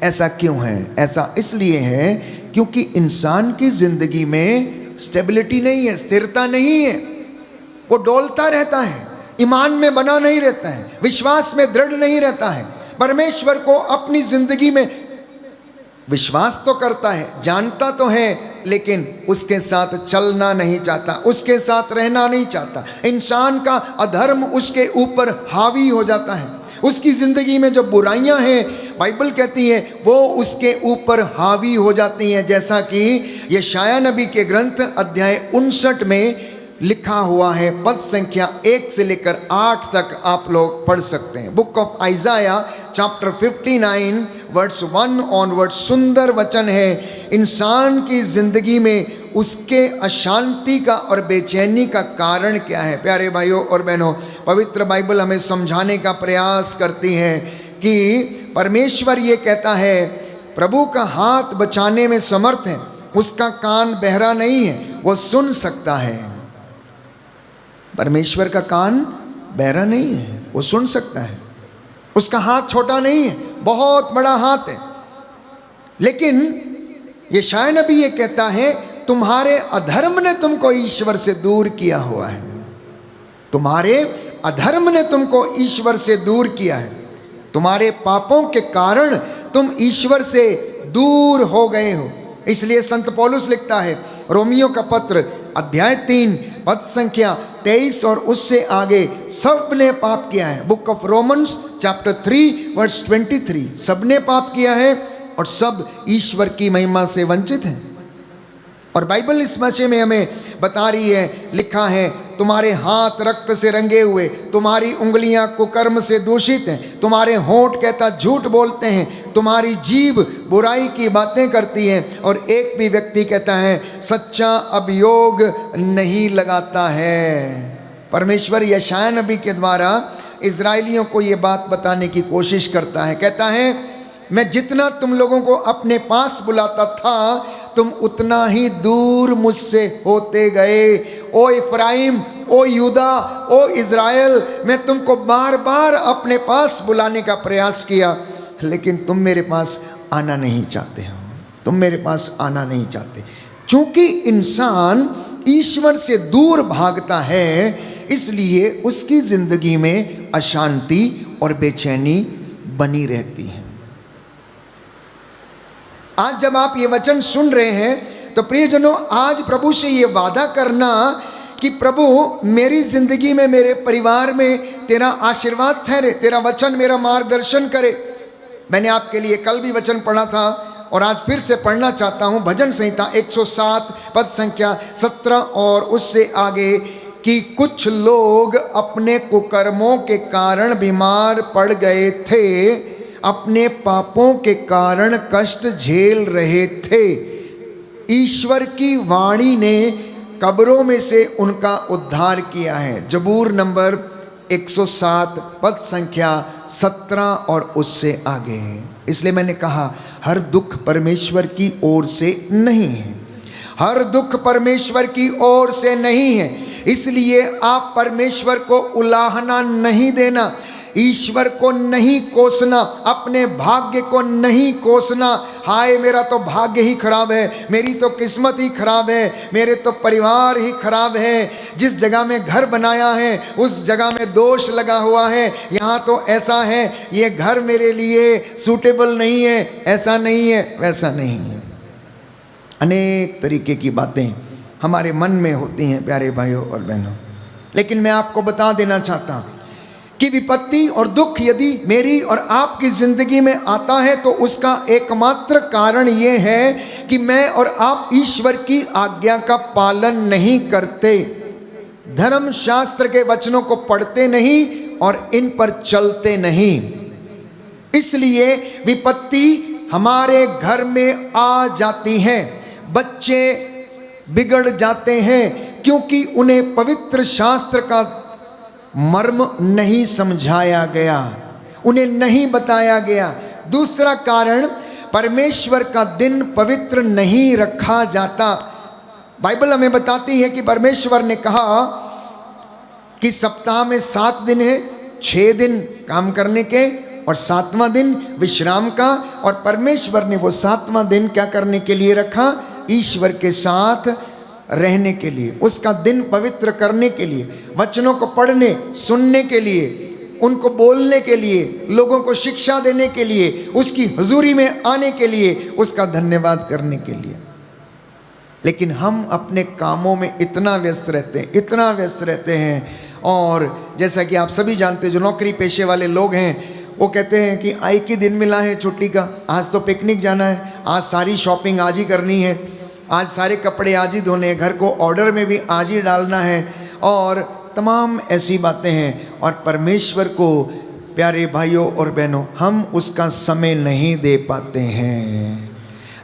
ऐसा क्यों है? ऐसा इसलिए है क्योंकि इंसान की जिंदगी में स्टेबिलिटी नहीं है, स्थिरता नहीं है। वो डोलता रहता है, ईमान में बना नहीं रहता है, विश्वास में दृढ़ नहीं रहता है। परमेश्वर को अपनी जिंदगी में विश्वास तो करता है, जानता तो है, लेकिन उसके साथ चलना नहीं चाहता, उसके साथ रहना नहीं चाहता। इंसान का अधर्म उसके ऊपर हावी हो जाता है। उसकी ज़िंदगी में जो बुराइयां हैं, बाइबल कहती है, वो उसके ऊपर हावी हो जाती हैं। जैसा कि यशायाह नबी के ग्रंथ अध्याय 59 में लिखा हुआ है, पद संख्या 1 से लेकर 8 तक आप लोग पढ़ सकते हैं। Book of Isaiah chapter 59 verse 1 onward. सुंदर वचन है। इंसान की जिंदगी में उसके अशांति का और बेचैनी का कारण क्या है? प्यारे भाइयों और बहनों, पवित्र बाइबल हमें समझाने का प्रयास करती है कि परमेश्वर ये कहता है, प्रभु का हाथ बचाने में समर्थ है, उसका कान बहरा नहीं है, वो सुन सकता है। परमेश्वर का कान बहरा नहीं है, वो सुन सकता है। उसका हाथ छोटा नहीं है, बहुत बड़ा हाथ है। लेकिन यशायाह नबी ये कहता है, तुम्हारे अधर्म ने तुमको ईश्वर से दूर किया हुआ है। तुम्हारे अधर्म ने तुमको ईश्वर से दूर किया है। तुम्हारे पापों के कारण तुम ईश्वर से दूर हो गए हो। इसलिए संत पौलुस लिखता है, रोमियो का पत्र अध्याय 3 पद संख्या 23 और उससे आगे, सब ने पाप किया है। Book of Romans chapter 3 verse 23, सब ने पाप किया है और सब ईश्वर की महिमा से वंचित हैं। और बाइबल इस मचे में हमें बता रही है, लिखा है, तुम्हारे हाथ रक्त से रंगे हुए, तुम्हारी उंगलियां कुकर्म से दूषित हैं, तुम्हारे होंठ कहता झूठ बोलते हैं, तुम्हारी जीभ बुराई की बातें करती है, और एक भी व्यक्ति कहता है सच्चा अभियोग नहीं लगाता है। परमेश्वर यशायाह नबी के द्वारा इजराइलियों को ये बात बताने की कोशिश करता है। कहता है, मैं जितना तुम लोगों को अपने पास बुलाता था, तुम उतना ही दूर मुझसे होते गए। ओ इफ्राइम, ओ यूदा, ओ इज़राइल, मैं तुमको बार बार अपने पास बुलाने का प्रयास किया, लेकिन तुम मेरे पास आना नहीं चाहते हो। तुम मेरे पास आना नहीं चाहते। क्योंकि इंसान ईश्वर से दूर भागता है, इसलिए उसकी जिंदगी में अशांति और बेचैनी बनी रहती है। आज जब आप ये वचन सुन रहे हैं तो प्रियजनों, आज प्रभु से ये वादा करना कि प्रभु मेरी जिंदगी में, मेरे परिवार में तेरा आशीर्वाद ठहरे, तेरा वचन मेरा मार्गदर्शन करे। मैंने आपके लिए कल भी वचन पढ़ा था और आज फिर से पढ़ना चाहता हूँ। भजन संहिता 107 पद संख्या 17 और उससे आगे, कि कुछ लोग अपने कुकर्मों के कारण बीमार पड़ गए थे, अपने पापों के कारण कष्ट झेल रहे थे। ईश्वर की वाणी ने कब्रों में से उनका उद्धार किया है। जबूर नंबर 107 पद संख्या 17 और उससे आगे। इसलिए मैंने कहा, हर दुख परमेश्वर की ओर से नहीं है, हर दुख परमेश्वर की ओर से नहीं है। इसलिए आप परमेश्वर को उलाहना नहीं देना, ईश्वर को नहीं कोसना, अपने भाग्य को नहीं कोसना। हाय मेरा तो भाग्य ही खराब है, मेरी तो किस्मत ही खराब है, मेरे तो परिवार ही खराब है, जिस जगह में घर बनाया है उस जगह में दोष लगा हुआ है, यहाँ तो ऐसा है, ये घर मेरे लिए सूटेबल नहीं है, ऐसा नहीं है, वैसा नहीं है। अनेक तरीके की बातें हमारे मन में होती हैं प्यारे भाइयों और बहनों। लेकिन मैं आपको बता देना चाहता हूँ, कि विपत्ति और दुख यदि मेरी और आपकी जिंदगी में आता है तो उसका एकमात्र कारण ये है कि मैं और आप ईश्वर की आज्ञा का पालन नहीं करते, धर्म शास्त्र के वचनों को पढ़ते नहीं और इन पर चलते नहीं। इसलिए विपत्ति हमारे घर में आ जाती है, बच्चे बिगड़ जाते हैं क्योंकि उन्हें पवित्र शास्त्र का मर्म नहीं समझाया गया, उन्हें नहीं बताया गया। दूसरा कारण, परमेश्वर का दिन पवित्र नहीं रखा जाता। बाइबल हमें बताती है कि परमेश्वर ने कहा कि सप्ताह में 7 दिन है, 6 दिन काम करने के और 7वां दिन विश्राम का। और परमेश्वर ने वो 7वां दिन क्या करने के लिए रखा? ईश्वर के साथ रहने के लिए, उसका दिन पवित्र करने के लिए, वचनों को पढ़ने सुनने के लिए, उनको बोलने के लिए, लोगों को शिक्षा देने के लिए, उसकी हुजूरी में आने के लिए, उसका धन्यवाद करने के लिए। लेकिन हम अपने कामों में इतना व्यस्त रहते हैं, इतना व्यस्त रहते हैं। और जैसा कि आप सभी जानते हैं, जो नौकरी पेशे वाले लोग हैं वो कहते हैं कि आज ही दिन मिला है छुट्टी का, आज तो पिकनिक जाना है, आज सारी शॉपिंग आज ही करनी है, आज सारे कपड़े आज ही धोने हैं, घर को ऑर्डर में भी आज ही डालना है, और तमाम ऐसी बातें हैं। और परमेश्वर को प्यारे भाइयों और बहनों, हम उसका समय नहीं दे पाते हैं।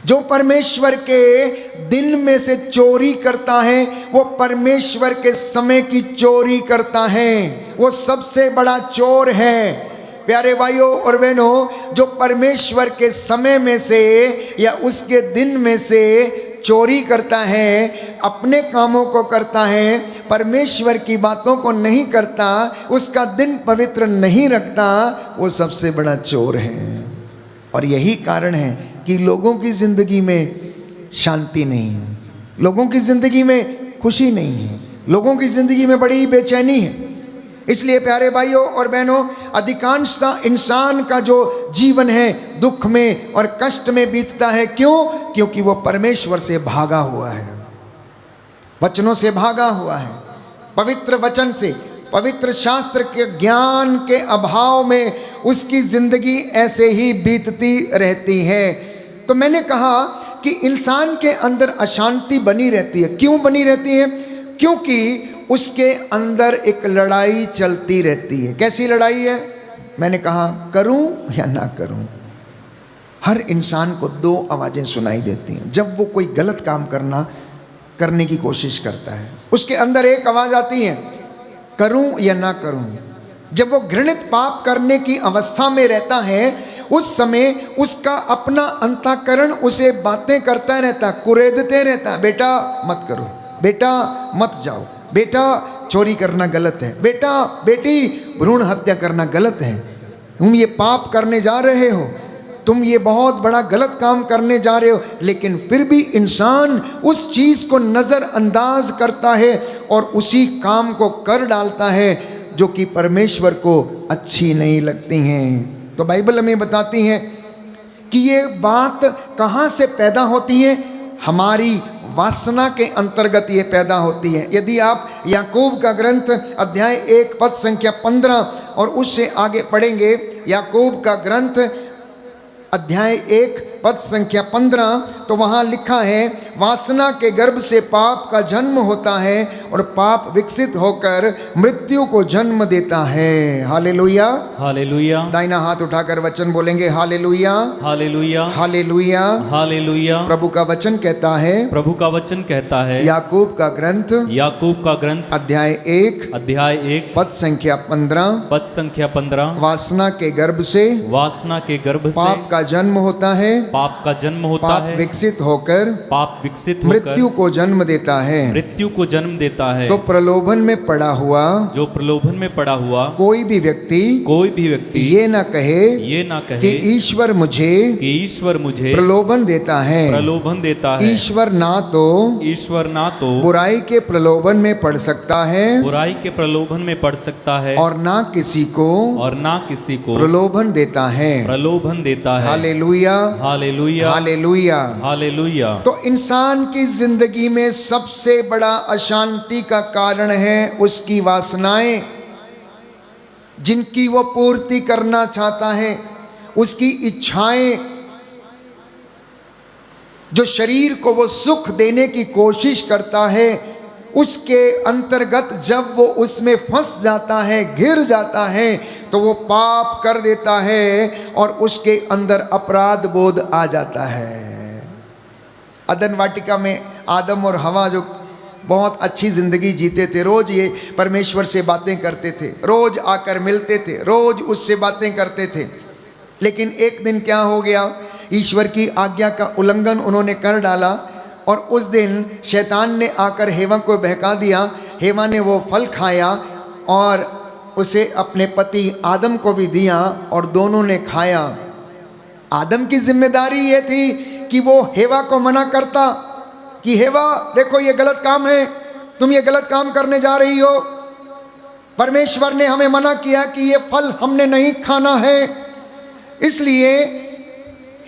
जो परमेश्वर के दिन में से चोरी करता है वो परमेश्वर के समय की चोरी करता है, वो सबसे बड़ा चोर है। प्यारे भाइयों और बहनों, जो परमेश्वर के समय में से या उसके दिन में से चोरी करता है, अपने कामों को करता है, परमेश्वर की बातों को नहीं करता, उसका दिन पवित्र नहीं रखता, वो सबसे बड़ा चोर है। और यही कारण है कि लोगों की ज़िंदगी में शांति नहीं है, लोगों की ज़िंदगी में खुशी नहीं है, लोगों की ज़िंदगी में बड़ी बेचैनी है। इसलिए प्यारे भाइयों और बहनों, अधिकांशतः इंसान का जो जीवन है दुख में और कष्ट में बीतता है। क्यों? क्योंकि वो परमेश्वर से भागा हुआ है, वचनों से भागा हुआ है, पवित्र वचन से, पवित्र शास्त्र के ज्ञान के अभाव में उसकी जिंदगी ऐसे ही बीतती रहती है। तो मैंने कहा कि इंसान के अंदर अशांति बनी रहती है। क्यों बनी रहती है? क्योंकि उसके अंदर एक लड़ाई चलती रहती है। कैसी लड़ाई है? मैंने कहा करूं या ना करूं। हर इंसान को 2 आवाजें सुनाई देती हैं जब वो कोई गलत काम करने की कोशिश करता है। उसके अंदर एक आवाज आती है, करूं या ना करूं। जब वो घृणित पाप करने की अवस्था में रहता है, उस समय उसका अपना अंतःकरण उसे बातें करता रहता, कुरेदते रहता, बेटा मत करो, बेटा मत जाओ, बेटा चोरी करना गलत है, बेटा बेटी भ्रूण हत्या करना गलत है, तुम ये पाप करने जा रहे हो, तुम ये बहुत बड़ा गलत काम करने जा रहे हो। लेकिन फिर भी इंसान उस चीज़ को नज़रअंदाज करता है और उसी काम को कर डालता है जो कि परमेश्वर को अच्छी नहीं लगती हैं। तो बाइबल हमें बताती है कि ये बात कहाँ से पैदा होती है? हमारी वासना के अंतर्गत ये पैदा होती है। यदि आप याकूब का ग्रंथ अध्याय 1 पद संख्या 15 और उससे आगे पढ़ेंगे, याकूब का ग्रंथ अध्याय 1 पद संख्या 15, तो वहाँ लिखा है, वासना के गर्भ से पाप का जन्म होता है और पाप विकसित होकर मृत्यु को जन्म देता है। Hallelujah, hallelujah. दाहिना हाथ उठाकर वचन बोलेंगे, हालेलुया, हालेलुया, हालेलुया, हालेलुया। प्रभु का वचन कहता है, प्रभु का वचन कहता है, याकूब का ग्रंथ अध्याय 1 पद संख्या 15, वासना के गर्भ से पाप का जन्म होता है, पाप विकसित होकर मृत्यु को जन्म देता है। तो प्रलोभन में पड़ा हुआ कोई भी व्यक्ति ये ना कहे कि ईश्वर मुझे प्रलोभन देता है। ईश्वर ना तो बुराई के प्रलोभन में पड़ सकता है और ना किसी को प्रलोभन देता है। Hallelujah, hallelujah, hallelujah, hallelujah. तो इंसान की जिंदगी में सबसे बड़ा अशांति का कारण है उसकी वासनाएं। जिनकी वो पूर्ति करना चाहता है, उसकी इच्छाएं, जो शरीर को वो सुख देने की कोशिश करता है, उसके अंतर्गत जब वो उसमें फंस जाता है, घिर जाता है, तो वो पाप कर देता है और उसके अंदर अपराध बोध आ जाता है। अदन वाटिका में आदम और हवा जो बहुत अच्छी जिंदगी जीते थे, रोज ये परमेश्वर से बातें करते थे, रोज आकर मिलते थे, रोज उससे बातें करते थे। लेकिन एक दिन क्या हो गया, ईश्वर की आज्ञा का उल्लंघन उन्होंने कर डाला और उस दिन शैतान ने आकर हेवा को बहका दिया। हेवा ने वो फल खाया और उसे अपने पति आदम को भी दिया और दोनों ने खाया। आदम की जिम्मेदारी ये थी कि वो हेवा को मना करता कि हेवा देखो ये गलत काम है, तुम ये गलत काम करने जा रही हो, परमेश्वर ने हमें मना किया कि ये फल हमने नहीं खाना है। इसलिए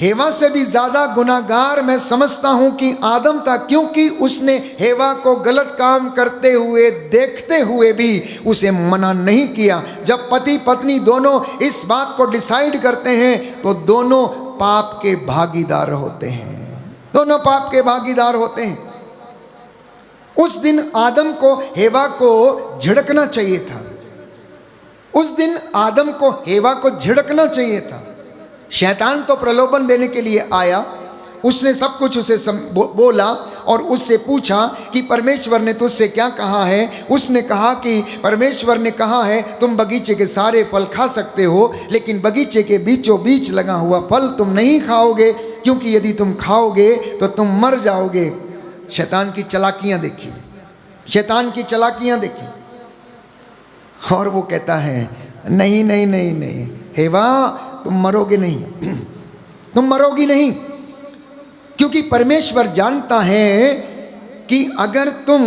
हेवा से भी ज्यादा गुनाहगार मैं समझता हूं कि आदम था, क्योंकि उसने हेवा को गलत काम करते हुए देखते हुए भी उसे मना नहीं किया। जब पति पत्नी दोनों इस बात को डिसाइड करते हैं तो दोनों पाप के भागीदार होते हैं, दोनों पाप के भागीदार होते हैं। उस दिन आदम को हेवा को झिड़कना चाहिए था, उस दिन आदम को हेवा को झिड़कना चाहिए था। शैतान तो प्रलोभन देने के लिए आया, उसने सब कुछ उसे बोला और उससे पूछा कि परमेश्वर ने तुझसे क्या कहा है। उसने कहा कि परमेश्वर ने कहा है तुम बगीचे के सारे फल खा सकते हो, लेकिन बगीचे के बीचों बीच लगा हुआ फल तुम नहीं खाओगे, क्योंकि यदि तुम खाओगे तो तुम मर जाओगे। शैतान की चालाकियां देखी, शैतान की चालाकियां देखी। और वो कहता है नहीं नहीं नहीं नहीं हेवा, तुम मरोगे नहीं, तुम मरोगी नहीं, क्योंकि परमेश्वर जानता है कि अगर तुम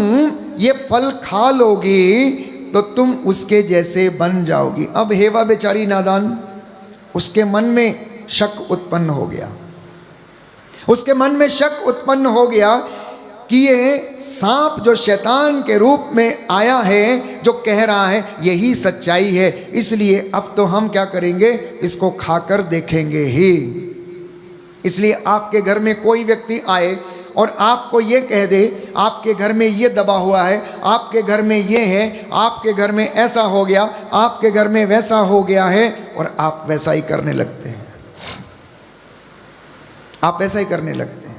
ये फल खा लोगी तो तुम उसके जैसे बन जाओगी। अब हेवा बेचारी नादान, उसके मन में शक उत्पन्न हो गया, उसके मन में शक उत्पन्न हो गया कि ये सांप जो शैतान के रूप में आया है, जो कह रहा है यही सच्चाई है, इसलिए अब तो हम क्या करेंगे, इसको खाकर देखेंगे ही। इसलिए आपके घर में कोई व्यक्ति आए और आपको ये कह दे आपके घर में ये दबा हुआ है, आपके घर में ये है, आपके घर में ऐसा हो गया, आपके घर में वैसा हो गया है, और आप वैसा ही करने लगते हैं, आप वैसा ही करने लगते हैं।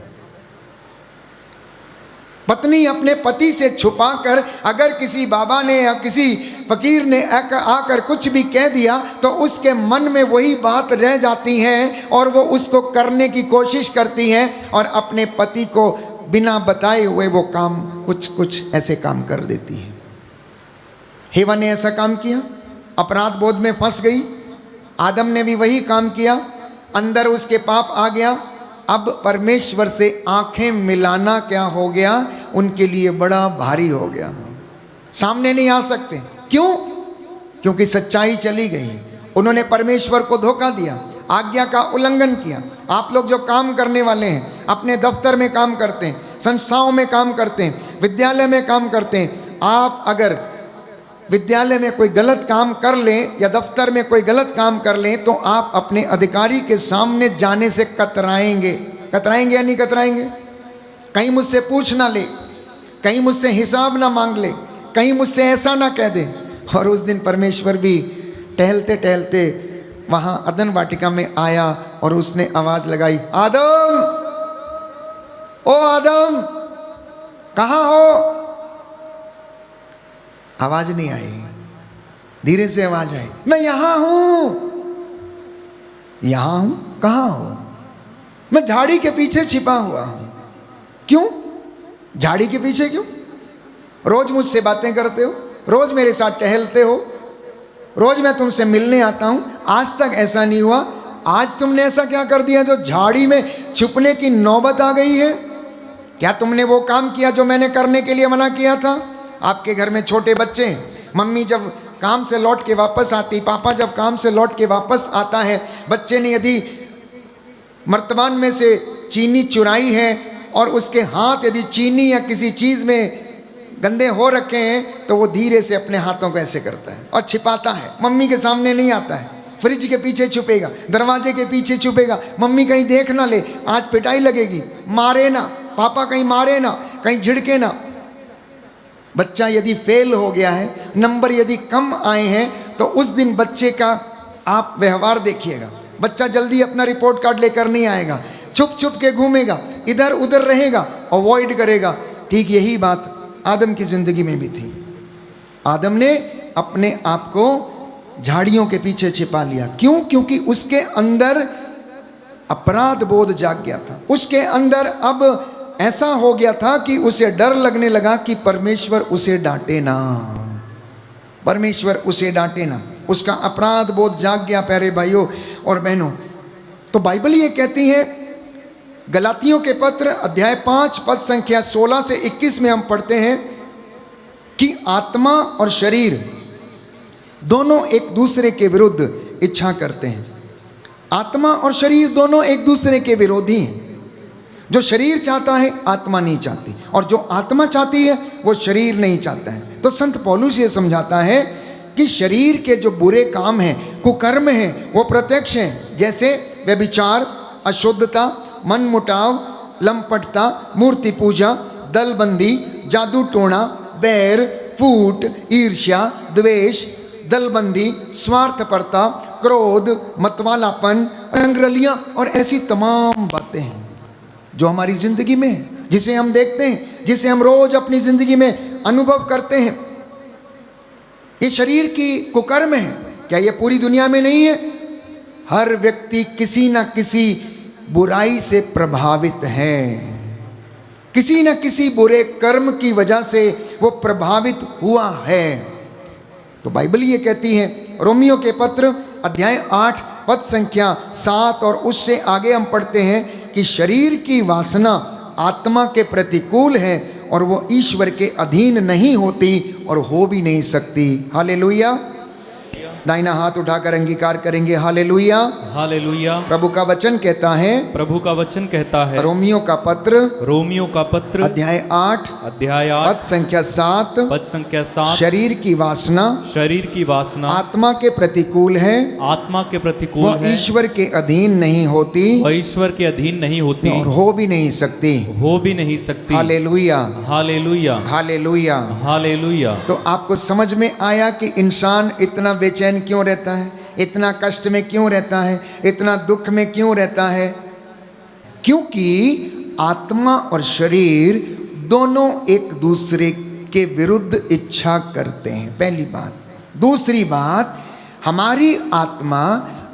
पत्नी अपने पति से छुपाकर अगर किसी बाबा ने या किसी फकीर ने आकर कुछ भी कह दिया तो उसके मन में वही बात रह जाती है और वो उसको करने की कोशिश करती है और अपने पति को बिना बताए हुए वो काम कुछ ऐसे काम कर देती है। हेवा ने ऐसा काम किया, अपराध बोध में फंस गई। आदम ने भी वही काम किया, अंदर उसके पाप आ गया। अब परमेश्वर से आंखें मिलाना क्या हो गया, उनके लिए बड़ा भारी हो गया, सामने नहीं आ सकते। क्यों? क्योंकि सच्चाई चली गई, उन्होंने परमेश्वर को धोखा दिया, आज्ञा का उल्लंघन किया। आप लोग जो काम करने वाले हैं, अपने दफ्तर में काम करते हैं, संस्थाओं में काम करते हैं, विद्यालय में काम करते हैं, आप अगर विद्यालय में कोई गलत काम कर लें या दफ्तर में कोई गलत काम कर लें तो आप अपने अधिकारी के सामने जाने से कतराएंगे। कतराएंगे या नहीं कतराएंगे? कहीं मुझसे पूछ ना ले, कहीं मुझसे हिसाब ना मांग ले, कहीं मुझसे ऐसा ना कह दे। और उस दिन परमेश्वर भी टहलते टहलते वहाँ अदन वाटिका में आया और उसने आवाज़ लगाई, आदम, ओ आदम, कहाँ हो? आवाज नहीं आई, धीरे से आवाज आई, मैं यहां हूं। यहां हूं? कहां हो? मैं झाड़ी के पीछे छिपा हुआ हूं। क्यों? झाड़ी के पीछे क्यों? रोज मुझसे बातें करते हो, रोज मेरे साथ टहलते हो, रोज मैं तुमसे मिलने आता हूं, आज तक ऐसा नहीं हुआ। आज तुमने ऐसा क्या कर दिया जो झाड़ी में छुपने की नौबत आ गई है? क्या तुमने वो काम किया जो मैंने करने के लिए मना किया था? आपके घर में छोटे बच्चे, मम्मी जब काम से लौट के वापस आती, पापा जब काम से लौट के वापस आता है, बच्चे ने यदि मर्तबान में से चीनी चुराई है और उसके हाथ यदि चीनी या किसी चीज़ में गंदे हो रखे हैं तो वो धीरे से अपने हाथों को ऐसे करता है और छिपाता है, मम्मी के सामने नहीं आता है, फ्रिज के पीछे छुपेगा, दरवाजे के पीछे छुपेगा, मम्मी कहीं देख ना ले, आज पिटाई लगेगी, मारे ना, पापा कहीं मारे ना, कहीं झिड़के ना। बच्चा यदि फेल हो गया है, नंबर यदि कम आए हैं, तो उस दिन बच्चे का आप व्यवहार देखिएगा। बच्चा जल्दी अपना रिपोर्ट कार्ड लेकर नहीं आएगा, छुप छुप के घूमेगा, इधर उधर रहेगा, अवॉइड करेगा। ठीक यही बात आदम की जिंदगी में भी थी। आदम ने अपने आप को झाड़ियों के पीछे छिपा लिया। क्यों? क्योंकि उसके अंदर अपराध बोध जाग गया था। उसके अंदर अब ऐसा हो गया था कि उसे डर लगने लगा कि परमेश्वर उसे डांटे ना, परमेश्वर उसे डांटे ना। उसका अपराध बोध जाग गया प्यारे भाइयों और बहनों। तो बाइबल ये कहती है, गलातियों के पत्र अध्याय 5 पद संख्या 16 से 21 में हम पढ़ते हैं कि आत्मा और शरीर दोनों एक दूसरे के विरुद्ध इच्छा करते हैं। आत्मा और शरीर दोनों एक दूसरे के विरोधी हैं। जो शरीर चाहता है आत्मा नहीं चाहती, और जो आत्मा चाहती है वो शरीर नहीं चाहता है। तो संत पौलुस ये समझाता है कि शरीर के जो बुरे काम हैं, कुकर्म हैं, वो प्रत्यक्ष हैं, जैसे व्यभिचार, अशुद्धता, मनमुटाव, लंपटता, मूर्ति पूजा, दलबंदी, जादू टोना, बैर, फूट, ईर्ष्या, द्वेष, दलबंदी, स्वार्थपरता, क्रोध, मतवालापन, रंगरलियां और ऐसी तमाम बातें हैं जो हमारी जिंदगी में है, जिसे हम देखते हैं, जिसे हम रोज अपनी जिंदगी में अनुभव करते हैं। ये शरीर की कुकर्म है। क्या ये पूरी दुनिया में नहीं है? हर व्यक्ति किसी न किसी बुराई से प्रभावित है, किसी न किसी बुरे कर्म की वजह से वो प्रभावित हुआ है। तो बाइबल ये कहती है, रोमियो के पत्र अध्याय 8 पद संख्या 7 और उससे आगे हम पढ़ते हैं कि शरीर की वासना आत्मा के प्रतिकूल है और वो ईश्वर के अधीन नहीं होती और हो भी नहीं सकती। हालेलुया। दाहिना हाथ उठाकर अंगीकार करेंगे, हालेलुया हालेलुया। प्रभु का वचन कहता है, प्रभु का वचन कहता है, रोमियो का पत्र अध्याय 8 पद संख्या 7 शरीर की वासना आत्मा के प्रतिकूल है, आत्मा के प्रतिकूल वह है, ईश्वर के अधीन नहीं होती, वह ईश्वर के अधीन नहीं होती और हो भी नहीं सकती। Hallelujah hallelujah hallelujah hallelujah. तो आपको समझ में आया कि इंसान इतना बेचैन क्यों रहता है, इतना कष्ट में क्यों रहता है, इतना दुख में क्यों रहता है? क्योंकि आत्मा और शरीर दोनों एक दूसरे के विरुद्ध इच्छा करते हैं, पहली बात। दूसरी बात, हमारी आत्मा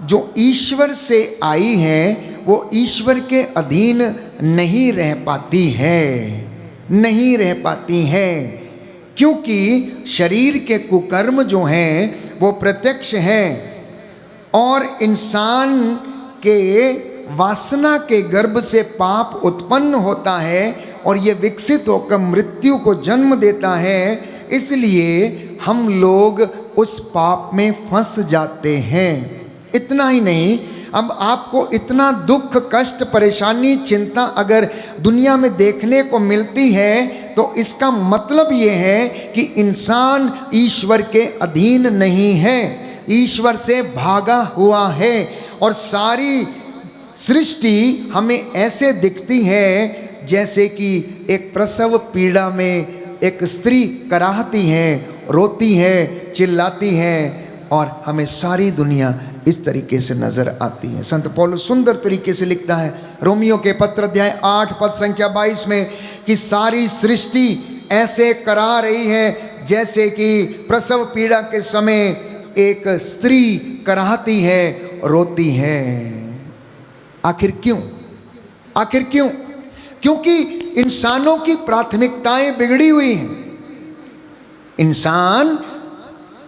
जो ईश्वर से आई है वो ईश्वर के अधीन नहीं रह पाती है, नहीं रह पाती है, क्योंकि शरीर के कुकर्म जो हैं वो प्रत्यक्ष हैं और इंसान के वासना के गर्भ से पाप उत्पन्न होता है और ये विकसित होकर मृत्यु को जन्म देता है। इसलिए हम लोग उस पाप में फंस जाते हैं। इतना ही नहीं, अब आपको इतना दुख, कष्ट, परेशानी, चिंता अगर दुनिया में देखने को मिलती है तो इसका मतलब ये है कि इंसान ईश्वर के अधीन नहीं है, ईश्वर से भागा हुआ है। और सारी सृष्टि हमें ऐसे दिखती है जैसे कि एक प्रसव पीड़ा में एक स्त्री कराहती है, रोती है, चिल्लाती है और हमें सारी दुनिया इस तरीके से नजर आती है। संत पौलुस सुंदर तरीके से लिखता है रोमियो के पत्र अध्याय 8 पद संख्या 22 में कि सारी सृष्टि ऐसे करा रही है जैसे कि प्रसव पीड़ा के समय एक स्त्री कराहती है, रोती है। आखिर क्यों? आखिर क्यों? क्योंकि इंसानों की प्राथमिकताएं बिगड़ी हुई हैं। इंसान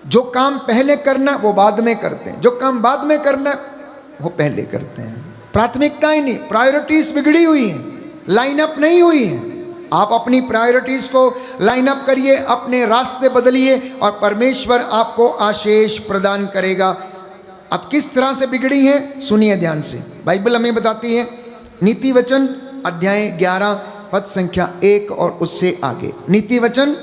जो काम पहले करना वो बाद में करते हैं, जो काम बाद में करना वो पहले करते हैं। प्राथमिकताएं नहीं, प्रायोरिटीज बिगड़ी हुई हैं, लाइन अप नहीं हुई हैं। आप अपनी प्रायोरिटीज को लाइन अप करिए, अपने रास्ते बदलिए और परमेश्वर आपको आशीष प्रदान करेगा। अब किस तरह से बिगड़ी है सुनिए ध्यान से। बाइबल हमें बताती है, नीति वचन अध्याय 11 पद संख्या 1 और उससे आगे। नीति वचन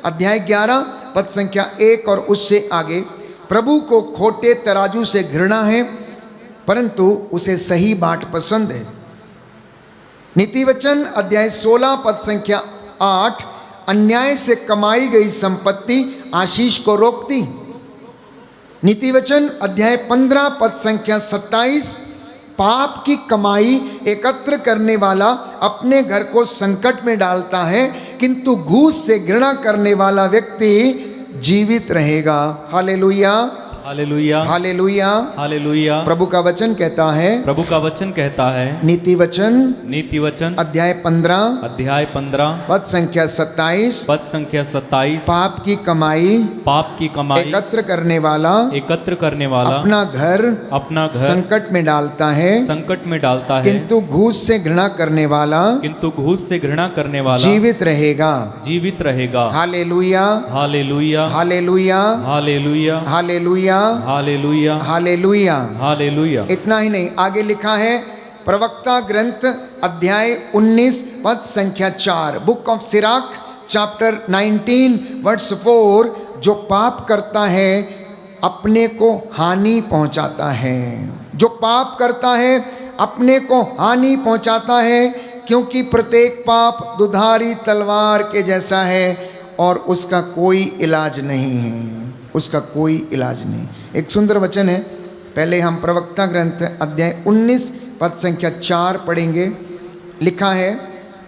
अध्याय 11 पद संख्या 1 और उससे आगे, प्रभु को खोटे तराजू से घृणा है, परंतु उसे सही बाट पसंद है। नीति वचन अध्याय 16 पद संख्या 8, अन्याय से कमाई गई संपत्ति आशीष को रोकती। नीति वचन अध्याय 15 पद संख्या 27, पाप की कमाई एकत्र करने वाला अपने घर को संकट में डालता है, किंतु घूस से घृणा करने वाला व्यक्ति जीवित रहेगा। Hallelujah, hallelujah, hallelujah, hallelujah. प्रभु का वचन कहता है, प्रभु का वचन कहता है, नीति वचन अध्याय 15 पद संख्या 27, पद संख्या 27, पाप की कमाई एकत्र करने वाला अपना घर संकट में डालता है, किंतु घूस से घृणा करने वाला जीवित रहेगा। Hallelujah, hallelujah, hallelujah, hallelujah, hallelujah, hallelujah, hallelujah, hallelujah. इतना ही नहीं, आगे लिखा है प्रवक्ता ग्रंथ अध्याय 19 पद संख्या 4, book of Sirach chapter 19 verse 4, जो पाप करता है अपने को हानि पहुंचाता है। जो पाप करता है अपने को हानि पहुंचाता है, क्योंकि प्रत्येक पाप दुधारी तलवार के जैसा है और उसका कोई इलाज नहीं है, उसका कोई इलाज नहीं। एक सुंदर वचन है, पहले हम प्रवक्ता ग्रंथ अध्याय 19 पद संख्या 4 पढ़ेंगे। लिखा है,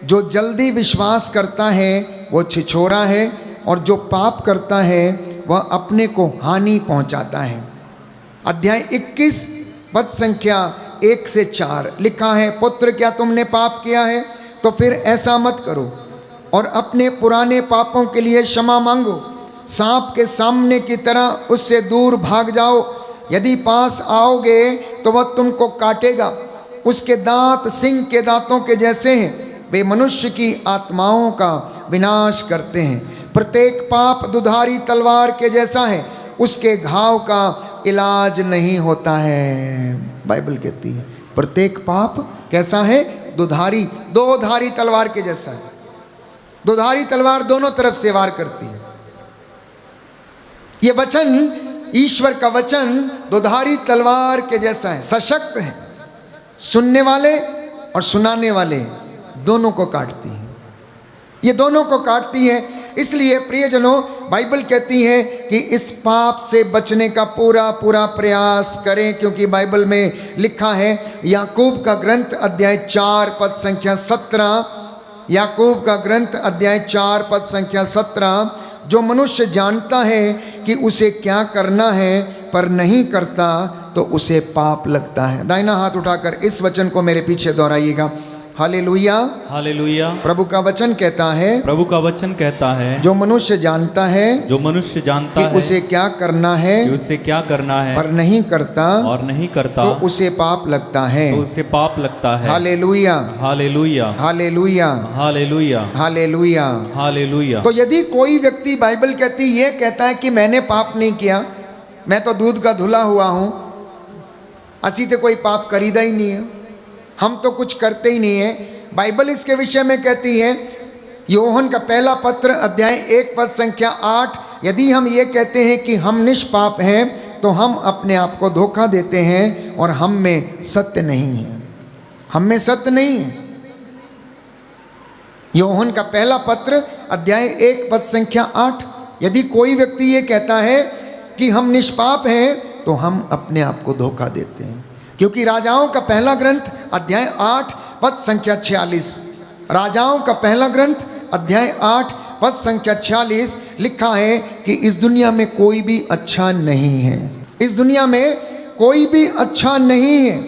जो जल्दी विश्वास करता है वो छिछोरा है, और जो पाप करता है वह अपने को हानि पहुंचाता है। अध्याय 21 पद संख्या 1 से 4 लिखा है, पुत्र क्या तुमने पाप किया है तो फिर ऐसा मत करो, और अपने पुराने पापों के लिए क्षमा मांगो। सांप के सामने की तरह उससे दूर भाग जाओ, यदि पास आओगे तो वह तुमको काटेगा। उसके दांत सिंह के दांतों के जैसे हैं, वे मनुष्य की आत्माओं का विनाश करते हैं। प्रत्येक पाप दुधारी तलवार के जैसा है, उसके घाव का इलाज नहीं होता है। बाइबल कहती है प्रत्येक पाप कैसा है? दुधारी, दो धारी तलवार के जैसा है। दुधारी तलवार दोनों तरफ से वार करती है। ये वचन, ईश्वर का वचन दुधारी तलवार के जैसा है, सशक्त है, सुनने वाले और सुनाने वाले दोनों को काटती है। ये दोनों को काटती है। इसलिए प्रियजनों, बाइबल कहती है कि इस पाप से बचने का पूरा पूरा प्रयास करें, क्योंकि बाइबल में लिखा है, याकूब का ग्रंथ अध्याय 4 पद संख्या 17, याकूब का ग्रंथ अध्याय 4 पद संख्या 17, जो मनुष्य जानता है कि उसे क्या करना है पर नहीं करता तो उसे पाप लगता है। दाहिना हाथ उठाकर इस वचन को मेरे पीछे दोहराइएगा। Hallelujah, hallelujah. प्रभु का वचन कहता है, प्रभु का वचन कहता है, जो मनुष्य जानता है, जो मनुष्य जानता है उसे क्या करना है, कि उसे क्या करना है पर नहीं करता और नहीं करता तो उसे पाप लगता है, तो उसे पाप लगता है। Hallelujah, hallelujah, hallelujah, hallelujah, hallelujah, hallelujah. तो यदि कोई व्यक्ति, बाइबल कहती ये कहता है कि मैंने पाप नहीं किया, मैं तो दूध का धुला हुआ हूं, असी तो कोई पाप करीदा ही नहीं है, हम तो कुछ करते ही नहीं है। बाइबल इसके विषय में कहती है, योहन का पहला पत्र अध्याय 1 पद संख्या 8, यदि हम ये कहते हैं कि हम निष्पाप हैं तो हम अपने आप को धोखा देते हैं और हम में सत्य नहीं है, हम में सत्य नहीं है। योहन का पहला पत्र अध्याय 1 पद संख्या 8, यदि कोई व्यक्ति ये कहता है कि हम निष्पाप हैं तो हम अपने आप को धोखा देते हैं, क्योंकि राजाओं का पहला ग्रंथ अध्याय 8 पद संख्या 46, राजाओं का पहला ग्रंथ अध्याय 8 पद संख्या 46 लिखा है कि इस दुनिया में कोई भी अच्छा नहीं है, इस दुनिया में कोई भी अच्छा नहीं है।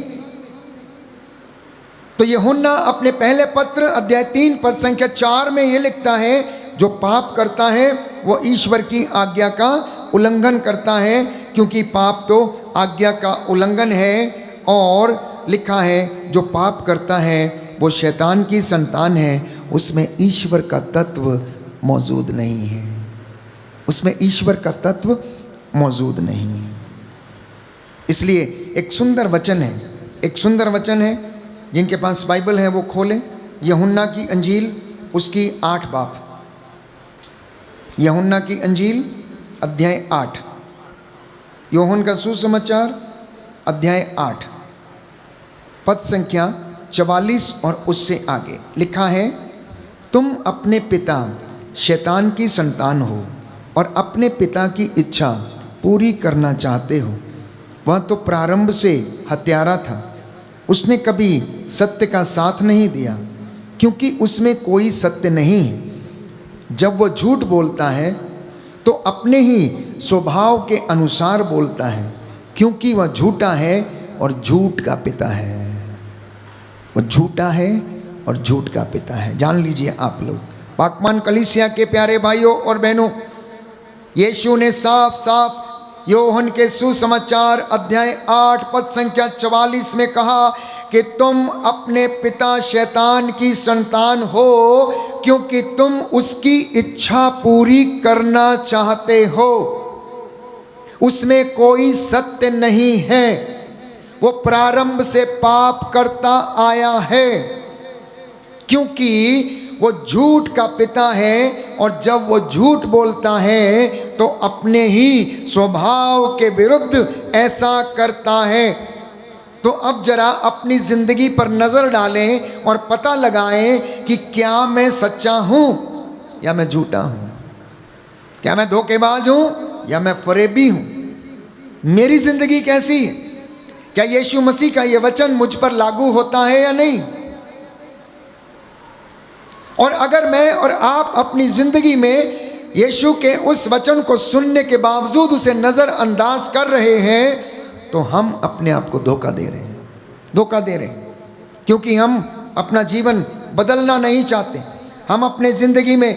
तो यूहन्ना अपने पहले पत्र अध्याय 3 पद संख्या 4 में ये लिखता है, जो पाप करता है वो ईश्वर की आज्ञा का उल्लंघन करता है, क्योंकि पाप तो आज्ञा का उल्लंघन है। और लिखा है, जो पाप करता है वो शैतान की संतान है, उसमें ईश्वर का तत्व मौजूद नहीं है, उसमें ईश्वर का तत्व मौजूद नहीं है। इसलिए एक सुंदर वचन है, एक सुंदर वचन है, जिनके पास बाइबल है वो खोलें, यूहन्ना की अंजील उसकी 8 बाब, यूहन्ना की अंजील अध्याय 8, यूहन्ना का सुसमाचार अध्याय 8 पद संख्या 44 और उससे आगे लिखा है, तुम अपने पिता शैतान की संतान हो और अपने पिता की इच्छा पूरी करना चाहते हो। वह तो प्रारंभ से हत्यारा था, उसने कभी सत्य का साथ नहीं दिया, क्योंकि उसमें कोई सत्य नहीं है। जब वह झूठ बोलता है तो अपने ही स्वभाव के अनुसार बोलता है, क्योंकि वह झूठा है और झूठ का पिता है। वह झूठा है और झूठ का पिता है। जान लीजिए आप लोग, पाकमान कलीसिया के प्यारे भाइयों और बहनों, यीशु ने साफ साफ यूहन्ना के सुसमाचार अध्याय 8 पद संख्या 44 में कहा कि तुम अपने पिता शैतान की संतान हो, क्योंकि तुम उसकी इच्छा पूरी करना चाहते हो। उसमें कोई सत्य नहीं है, वो प्रारंभ से पाप करता आया है, क्योंकि वो झूठ का पिता है और जब वो झूठ बोलता है तो अपने ही स्वभाव के विरुद्ध ऐसा करता है। तो अब जरा अपनी जिंदगी पर नजर डालें और पता लगाएं कि क्या मैं सच्चा हूं या मैं झूठा हूं, क्या मैं धोखेबाज हूं या मैं फरेबी हूं। मेरी जिंदगी कैसी है? क्या यीशु मसीह का यह वचन मुझ पर लागू होता है या नहीं? और अगर मैं और आप अपनी जिंदगी में यीशु के उस वचन को सुनने के बावजूद उसे नजरअंदाज कर रहे हैं, तो हम अपने आप को धोखा दे रहे हैं, क्योंकि हम अपना जीवन बदलना नहीं चाहते, हम अपने जिंदगी में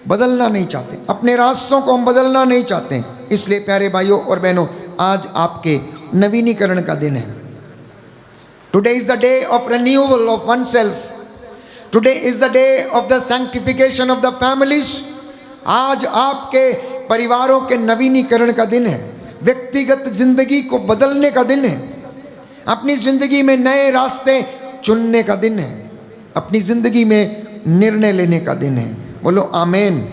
बदलना नहीं चाहते, अपने रास्तों को हम बदलना नहीं चाहते। इसलिए प्यारे भाइयों और बहनों, आज आपके नवीनीकरण का दिन है। Today is the day of renewal of one self. Today is the day of the sanctification of the families. आज आपके परिवारों के नवीनीकरण का दिन है, व्यक्तिगत जिंदगी को बदलने का दिन है, अपनी जिंदगी में नए रास्ते चुनने का दिन है, अपनी जिंदगी में निर्णय लेने का दिन है। बोलो आमीन,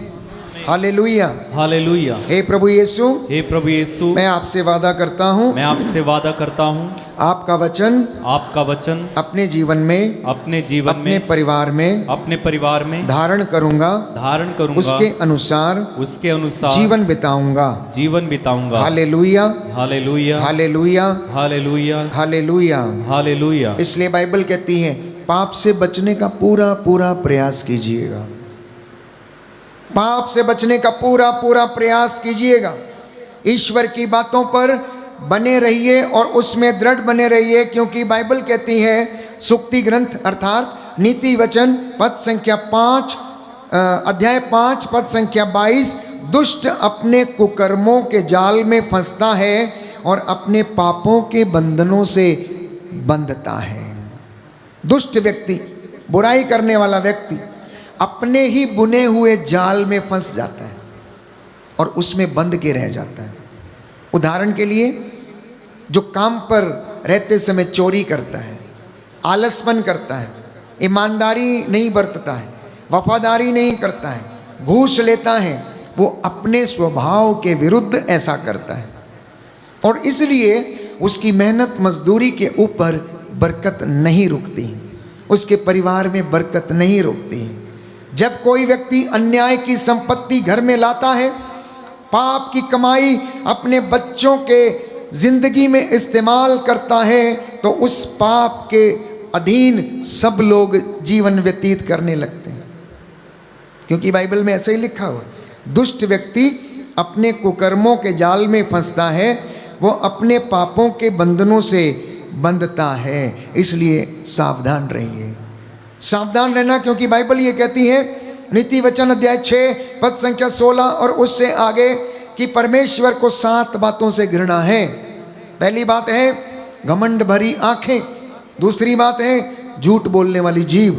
हालेलुया, हालेलुया। हे प्रभु यीशु, हे प्रभु यीशु, मैं आपसे वादा करता हूँ, मैं आपसे वादा करता हूँ, आपका वचन अपने जीवन में, अपने जीवन अपने में, परिवार में, अपने परिवार में धारण करूंगा, उसके अनुसार जीवन बिताऊंगा। Hallelujah, hallelujah, hallelujah, hallelujah, hallelujah, hallelujah. इसलिए बाइबल कहती है, पाप से बचने का पूरा पूरा प्रयास कीजिएगा, पाप से बचने का पूरा पूरा प्रयास कीजिएगा। ईश्वर की बातों पर बने रहिए और उसमें दृढ़ बने रहिए, क्योंकि बाइबल कहती है, सुक्ति ग्रंथ अर्थात नीति वचन पद संख्या 5 अध्याय 5 पद संख्या 22, दुष्ट अपने कुकर्मों के जाल में फंसता है और अपने पापों के बंधनों से बंधता है। दुष्ट व्यक्ति, बुराई करने वाला व्यक्ति अपने ही बुने हुए जाल में फंस जाता है और उसमें बंध के रह जाता है। उदाहरण के लिए, जो काम पर रहते समय चोरी करता है, आलसपन करता है, ईमानदारी नहीं बरतता है, वफादारी नहीं करता है, घूस लेता है, वो अपने स्वभाव के विरुद्ध ऐसा करता है और इसलिए उसकी मेहनत मजदूरी के ऊपर बरकत नहीं रुकती, उसके परिवार में बरकत नहीं रुकती। जब कोई व्यक्ति अन्याय की संपत्ति घर में लाता है, पाप की कमाई अपने बच्चों के जिंदगी में इस्तेमाल करता है, तो उस पाप के अधीन सब लोग जीवन व्यतीत करने लगते हैं, क्योंकि बाइबल में ऐसा ही लिखा हुआ, दुष्ट व्यक्ति अपने कुकर्मों के जाल में फंसता है, वो अपने पापों के बंधनों से बंधता है। इसलिए सावधान रहिए, सावधान रहना, क्योंकि बाइबल ये कहती है, नीति वचन अध्याय 6 पद संख्या 16 और उससे आगे, कि परमेश्वर को 7 बातों से घृणा है। पहली बात है घमंड भरी आंखें, दूसरी बात है झूठ बोलने वाली जीभ,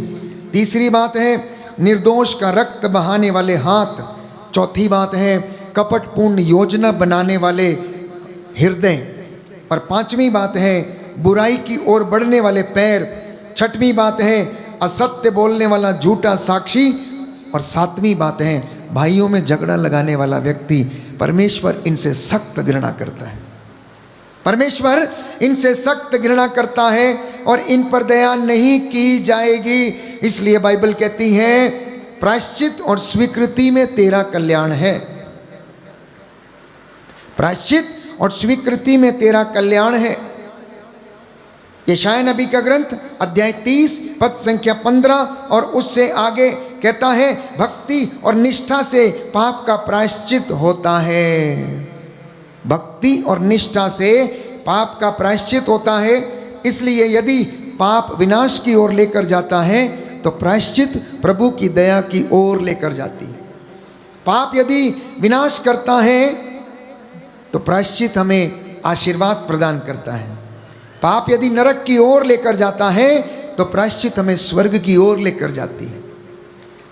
तीसरी बात है निर्दोष का रक्त बहाने वाले हाथ, चौथी बात है कपटपूर्ण योजना बनाने वाले हृदय, और पांचवी बात है बुराई की ओर बढ़ने वाले पैर, छठवीं बात है असत्य बोलने वाला झूठा साक्षी, और सातवीं बात है भाइयों में झगड़ा लगाने वाला व्यक्ति, परमेश्वर इनसे सख्त घृणा करता है। परमेश्वर इनसे सख्त घृणा करता है और इन पर दया नहीं की जाएगी। इसलिए बाइबल कहती है प्रायश्चित और स्वीकृति में तेरा कल्याण है। प्रायश्चित और स्वीकृति में तेरा कल्याण है। यशायाह नबी का ग्रंथ अध्याय 30 पद संख्या 15 और उससे आगे कहता है भक्ति और निष्ठा से पाप का प्रायश्चित होता है। भक्ति और निष्ठा से पाप का प्रायश्चित होता है। इसलिए यदि पाप विनाश की ओर लेकर जाता है तो प्रायश्चित प्रभु की दया की ओर लेकर जाती है। पाप यदि विनाश करता है तो प्रायश्चित हमें आशीर्वाद प्रदान करता है। पाप यदि नरक की ओर लेकर जाता है तो प्रायश्चित हमें स्वर्ग की ओर लेकर जाती है।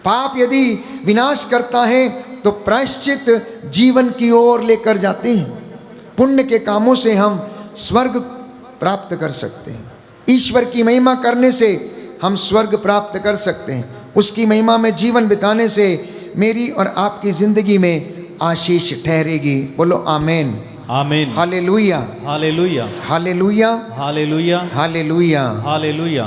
पाप यदि विनाश करता है तो प्रायश्चित जीवन की ओर लेकर जाते हैं। पुण्य के कामों से हम स्वर्ग प्राप्त कर सकते हैं। ईश्वर की महिमा करने से हम स्वर्ग प्राप्त कर सकते हैं। उसकी महिमा में जीवन बिताने से मेरी और आपकी जिंदगी में आशीष ठहरेगी। बोलो आमीन, आमीन, hallelujah, hallelujah, hallelujah, hallelujah, hallelujah. Hallelujah.